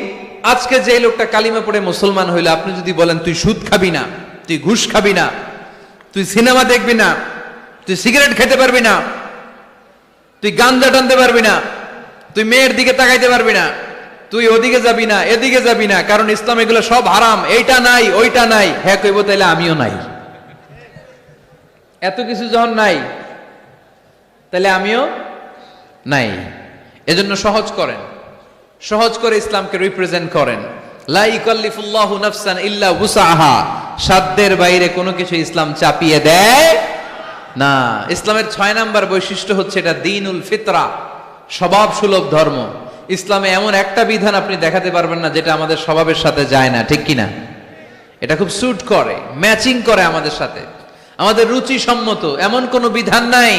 Speaker 1: আজকে যে লোকটা কালিমা পড়ে মুসলমান হইলো, আপনি যদি বলেন তুই সুদ খাবি না, তুই ঘুষ খাবি না, তুই সিনেমা দেখবি না, তুই সিগারেট খেতে পারবি না, তুই গাঞ্জা টানতে পারবি না, তুই মেয়ের দিকে তাকাইতে পারবি না, তুই ওদিকে যাবি না, এদিকে যাবি না, কারণ ইসলাম এগুলো সব হারাম, এইটা নাই ওইটা নাই। হ্যাঁ কইব, তাইলে আমিও নাই। এত কিছু যখন নাই, তাহলে আমিও নাই। এজন্য সহজ করেন, সহজ করে ইসলামকে রিপ্রেজেন্ট করেন। লা ইকাল্লিফুল্লাহু নাফসান ইল্লা উসাহা, সাধ্যের বাইরে কোনো কিছু ইসলাম চাপিয়ে দেয় না। ইসলামের 6 নাম্বার বৈশিষ্ট্য হচ্ছে এটা দ্বীনুল ফিতরা, স্বভাব সুলভ ধর্ম। ইসলামে এমন একটা বিধান আপনি দেখাতে পারবেন না যেটা আমাদের স্বভাবের সাথে যায় না, ঠিক কিনা? এটা খুব স্যুট করে, ম্যাচিং করে আমাদের সাথে, আমাদের রুচি সম্মত। এমন কোনো বিধান নাই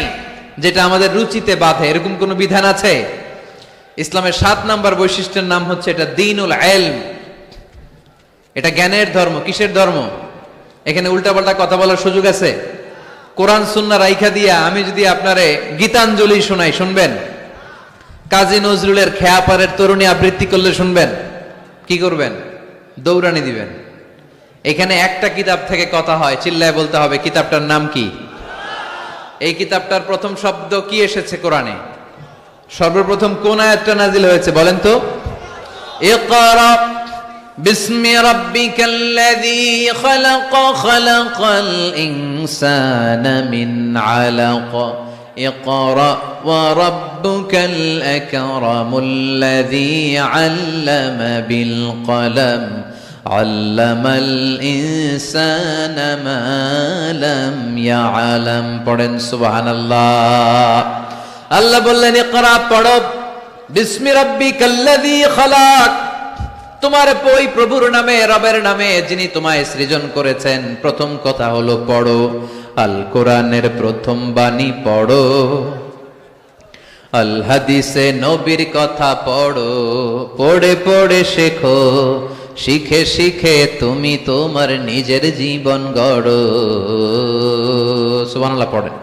Speaker 1: যেটা আমাদের রুচিতে বাধে, এরকম কোনো বিধান আছে? ইসলামের 7 নাম্বার বৈশিষ্ট্যের নাম হচ্ছে এটা দ্বীনুল ইলম। এটা জ্ঞানের ধর্ম। কিসের ধর্ম? এখানে উল্টাপাল্টা কথা বলার সুযোগ আছে? কোরআন সুন্নাহ রাইখা দিয়া আমি যদি আপনারে গীতাঞ্জলি শোনাই, শুনবেন? কাজী নজরুলের খেয়াপাড়ের তরুণী আবৃত্তি করলে শুনবেন? কি করবেন? দৌড়ানি দিবেন। এখানে একটা কিতাব থেকে কথা হয়, চিল্লায় বলতে হবে কিতাবটার নাম কি? এই কিতাবটার প্রথম শব্দ কি এসেছে কোরআনে? সর্বপ্রথম কোন আয়াতটা নাজিল হয়েছে বলেন তো? ইকরা বিসমি রাব্বিকাল্লাযী খালাক, খালাকাল ইনসানা মিন আলাক, ইকরা ওয়া রাব্বুকাল আকরামুল্লাযী আল্লামা বিল কলম, আল্লামাল ইনসানা মা লাম ইয়ালাম। পড়েন সুবহানাল্লাহ। আল্লাহ বললেন, ইকরা, পড়ো, বিসমি রাব্বিকাল্লাযী খালাক, তোমার ওই প্রভুর নামে, রবের নামে যিনি তোমায় সৃজন করেছেন। প্রথম কথা হলো পড়ো। আল কোরআনের প্রথম বাণী পড়ো, আল হাদিসে নবীর কথা পড়ো, পড়ে পড়ে শেখো, শিখে শিখে তুমি তোমার নিজের জীবন গড়ো। সুবহানাল্লাহ পড়েন।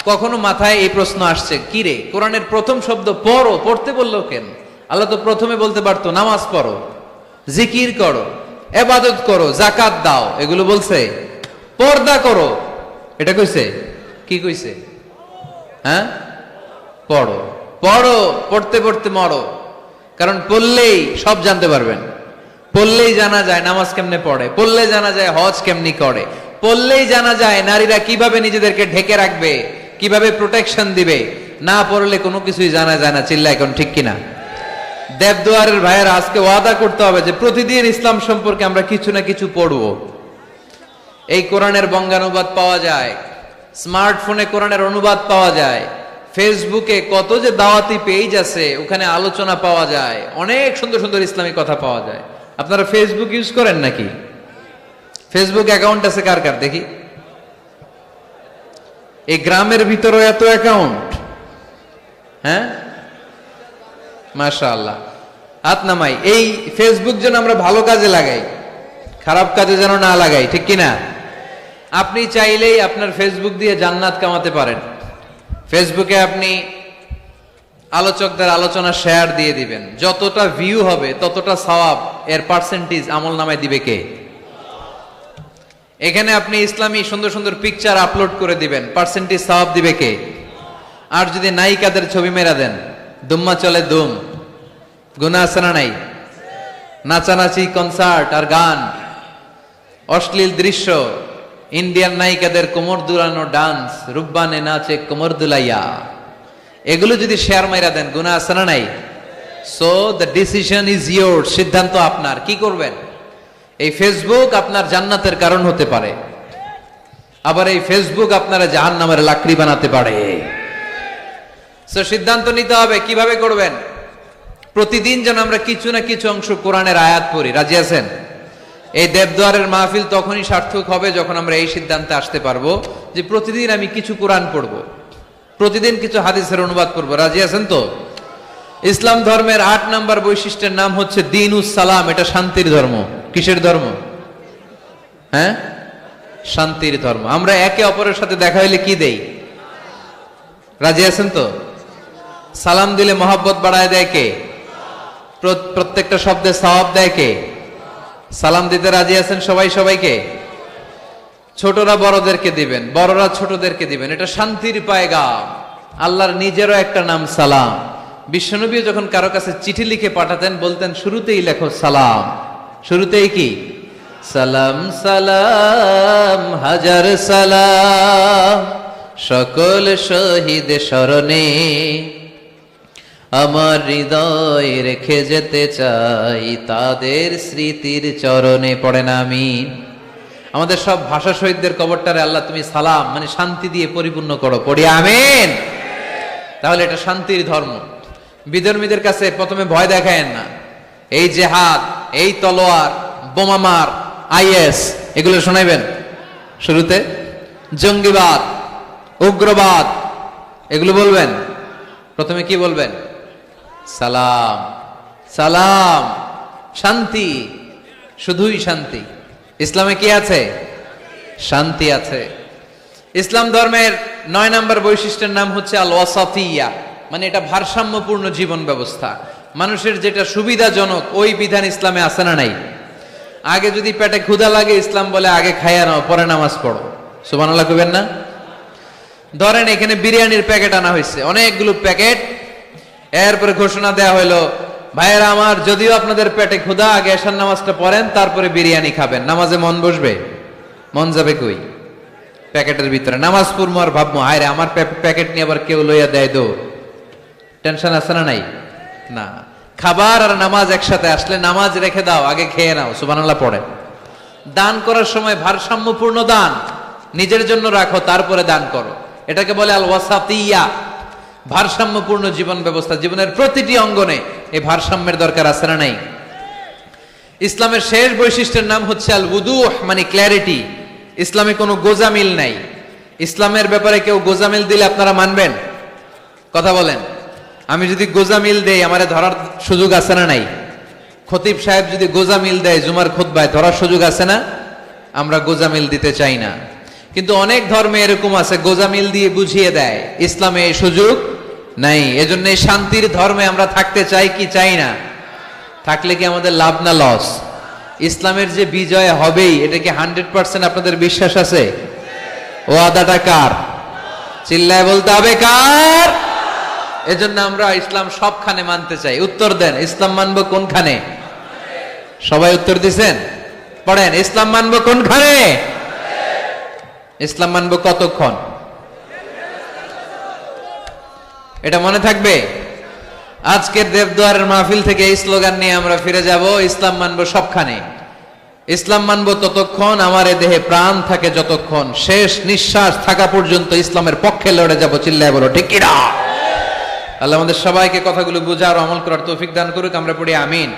Speaker 1: কখনো মাথায় এই প্রশ্ন আসছে, কি রে কোরআনের প্রথম শব্দ পড়ো, পড়তে বললো কেন? আল্লাহ তো প্রথমে বলতে পারতো নামাজ পড়ো, জিকির করো, ইবাদত করো, যাকাত দাও, এগুলো বলছে? পর্দা করো এটা কইছে? কি কইছে? হ্যাঁ, পড়ো পড়ো, পড়তে পড়তে মরো। কারণ পড়লেই সব জানতে পারবেন, পড়লেই জানা যায় নামাজ কেমনে পড়ে, পড়লে জানা যায় হজ কেমনি করে, পড়লেই জানা যায় নারীরা কিভাবে নিজেদেরকে ঢেকে রাখবে, কিভাবে প্রোটেকশন দিবে। না পড়লে কোনো কিছুই জানা যায় না। চিল্লা এখন ঠিক কিনা? দেবদুয়ারের ভাইয়ের আজকে ওয়াদা করতে হবে যে প্রতিদিন ইসলাম সম্পর্কে আমরা কিছু না কিছু পড়বো। এই কোরআনের বঙ্গানুবাদ পাওয়া যায়, স্মার্টফোনে কোরআনের অনুবাদ পাওয়া যায়, ফেসবুকে কত যে দাওয়াতি পেজ আছে ওখানে আলোচনা পাওয়া যায়, অনেক সুন্দর সুন্দর ইসলামিক কথা পাওয়া যায়। আপনারা ফেসবুক ইউজ করেন নাকি? ফেসবুক অ্যাকাউন্ট আছে কার কার দেখি? এই গ্রামের ভিতরে এত অ্যাকাউন্ট, হ্যাঁ মাশাআল্লাহ, হাত নামাই। এই ফেসবুক যেন আমরা ভালো কাজে লাগাই, খারাপ কাজে যেন না লাগাই, ঠিক কিনা? আপনি চাইলেই আপনার ফেসবুক দিয়ে জান্নাত কামাতে পারেন। ফেসবুকে আপনি আলোচকদের আলোচনা শেয়ার দিয়ে দিবেন, যতটা ভিউ হবে ততটা সওয়াব এর পার্সেন্টেজ আমল নামায় দিবে কে? এখানে আপনি ইসলামী সুন্দর সুন্দর পিকচার আপলোড করে দিবেন, পার্সেন্টেজ সওয়াব দিবে কে? আর যদি নায়িকাদের ছবি মেরা দেন, দুম্মা চলে দুম, গুনাহ আছে না নাই? নাচানাচি, কনসার্ট আর গান, অশ্লীল দৃশ্য, ইন্ডিয়ান নায়িকাদের কোমর দুলানো ডান্স, রুব্বানে নাচে কোমর দুলাইয়া, এগুলো যদি শেয়ার মাইরা দেন, গুনাহ আছে না নাই? So the decision is your, সিদ্ধান্ত আপনার। কি করবেন? এই ফেসবুক আপনার জান্নাতের কারণ হতে পারে, আবার এই ফেসবুক আপনারা জাহান্নামের লাকড়ি বানাতে পারে। সো সিদ্ধান্ত নিতে হবে কিভাবে করবেন। প্রতিদিন যেন আমরা কিছু না কিছু অংশ কোরআনের আয়াত পড়ি। রাজি আছেন? এই দেবদুয়ারের মাহফিল তখনই সার্থক হবে যখন আমরা এই সিদ্ধান্তে আসতে পারবো যে প্রতিদিন আমি কিছু কোরআন পড়বো, প্রতিদিন কিছু হাদিসের অনুবাদ করবো। রাজি আছেন তো? ইসলাম ধর্মের 8 নম্বর বৈশিষ্ট্যের নাম হচ্ছে দীনুস সালাম। এটা শান্তির ধর্ম। কিসের ধর্ম? হ্যাঁ, শান্তির ধর্ম। আমরা একে অপরের সাথে দেখা হইলে কি দেই? রাজি আছেন তো? সালাম দিলে মহব্বত বাড়ায় দেয় কে? প্রত্যেকটা শব্দে সওয়াব দেয় কে? সালাম দিতে রাজি আছেন সবাই সবাইকে? ছোটরা বড়দেরকে দিবেন, বড়রা ছোটদেরকে দিবেন। এটা শান্তির পায়গাম। আল্লাহর নিজেরও একটা নাম সালাম। বিশ্বনবী যখন কারো কাছে চিঠি লিখে পাঠাতেন বলতেন শুরুতেই লেখো সালাম। শুরুতেই কি? সালাম সালাম হাজার সালাম, সকল শহীদ স্মরণে আমার হৃদয় রেখে যেতে চাই তাদের স্মৃতির চরণে। পড়েন আমিন। আমাদের সব ভাষা শহীদদের কবরটারে আল্লাহ তুমি সালাম মানে শান্তি দিয়ে পরিপূর্ণ করো। পড়ি আমিন। তাহলে এটা শান্তির ধর্ম। বিধর্মীদের কাছে প্রথমে ভয় দেখায়েন না। এই জেহাদ, এই তলোয়ার, বোমামার, আইএস এগুলো শোনাইবেন শুরুতে। জঙ্গিবাদ, উগ্রবাদ এগুলো বলবেন। প্রথমে কি বলবেন? সালাম সালাম, শান্তি, শুধুই শান্তি। ইসলামে কি আছে? শান্তি আছে। ইসলাম ধর্মের 9 নম্বর বৈশিষ্ট্যের নাম হচ্ছে আল ওয়াসাতিয়া, মানে এটা ভারসাম্যপূর্ণ জীবন ব্যবস্থা। মানুষের যেটা সুবিধাজনক ওই বিধান ইসলামে আছে না নাই? আগে যদি পেটে ক্ষুধা লাগে ইসলাম বলে আগে খাইয়া নাও পরে নামাজ পড়ো। সুবহানাল্লাহ কইবেন না? ধরেন এখানে বিরিয়ানির প্যাকেট আনা হয়েছে, অনেকগুলো প্যাকেট। এরপরে ঘোষণা দেয়া হইলো ভাইয়েরা আমার, যদিও আপনাদের পেটে ক্ষুধা, আগে এশার নামাজটা পড়েন তারপরে বিরিয়ানি খাবেন। নামাজে মন বসবে? মন যাবে কই? প্যাকেটের ভিতরে নামাজ পড়বো আর ভাববো হায় রে আমার প্যাকেট নিয়ে আবার কেউ লইয়া দেয় দো। টেনশন আছে না নাই? না। খাবার আর নামাজ একসাথে আসলে নামাজ রেখে দাও, আগে খেয়ে নাও। সুবহানাল্লাহ পড়ে। দান করার সময় ভারসাম্যপূর্ণ দান, নিজের জন্য রাখো তারপরে দান করো। এটাকে বলে আল ওয়াসাতিয়া, ভারসাম্যপূর্ণ জীবন ব্যবস্থা। জীবনের প্রতিটি অঙ্গনে এই ভারসাম্যের দরকার আছে না নাই? ইসলামের শেষ বৈশিষ্ট্যের নাম হচ্ছে আল উদুহ, মানে ক্ল্যারিটি। ইসলামে কোনো গোজামিল নাই। ইসলামের ব্যাপারে কেউ গোজামিল দিলে আপনারা মানবেন? কথা বলেন। আমি যদি গোজামিল দেই আমারে ধরার সুযোগ আছে না নাই? খতিব সাহেব যদি গোজামিল দেয় জুমার খুতবায়, ধরার সুযোগ আছে না? আমরা গোজামিল দিতে চাই না। কিন্তু অনেক ধর্মে এরকম আছে গোজামিল দিয়ে বুঝিয়ে দেয়, ইসলামে এই সুযোগ নাই। এজন্য এই শান্তির ধর্মে আমরা থাকতে চাই কি চাই না? থাকলে কি আমাদের লাভ না লস? ইসলামের যে বিজয় হবেই, এটা কি 100% আপনাদের বিশ্বাস আছে? ও আদাটা কার? চিল্লায় বলতে হবে কার? এজন্য আমরা ইসলাম সবখানে মানতে চাই। উত্তর দেন, ইসলাম মানবো কোনখানে? সবাই উত্তর দিছেন? পড়েন, ইসলাম মানবো কোনখানে? ইসলাম মানবো কতক্ষণ? এটা মনে থাকবে। আজকের দেবদুয়ারের মাহফিল থেকে এই স্লোগান নিয়ে আমরা ফিরে যাব, ইসলাম মানবো সবখানে। ইসলাম মানবো ততক্ষণ আমার এ দেহে প্রাণ থাকে, যতক্ষণ শেষ নিঃশ্বাস থাকা পর্যন্ত ইসলামের পক্ষে লড়ে যাব। চিল্লায় বলো ঠিক কিনা? আল্লাহ আমাদের সবাইকে কথাগুলো বুঝার আমল করার তৌফিক দান করুক। আমরা পড়ি আমিন।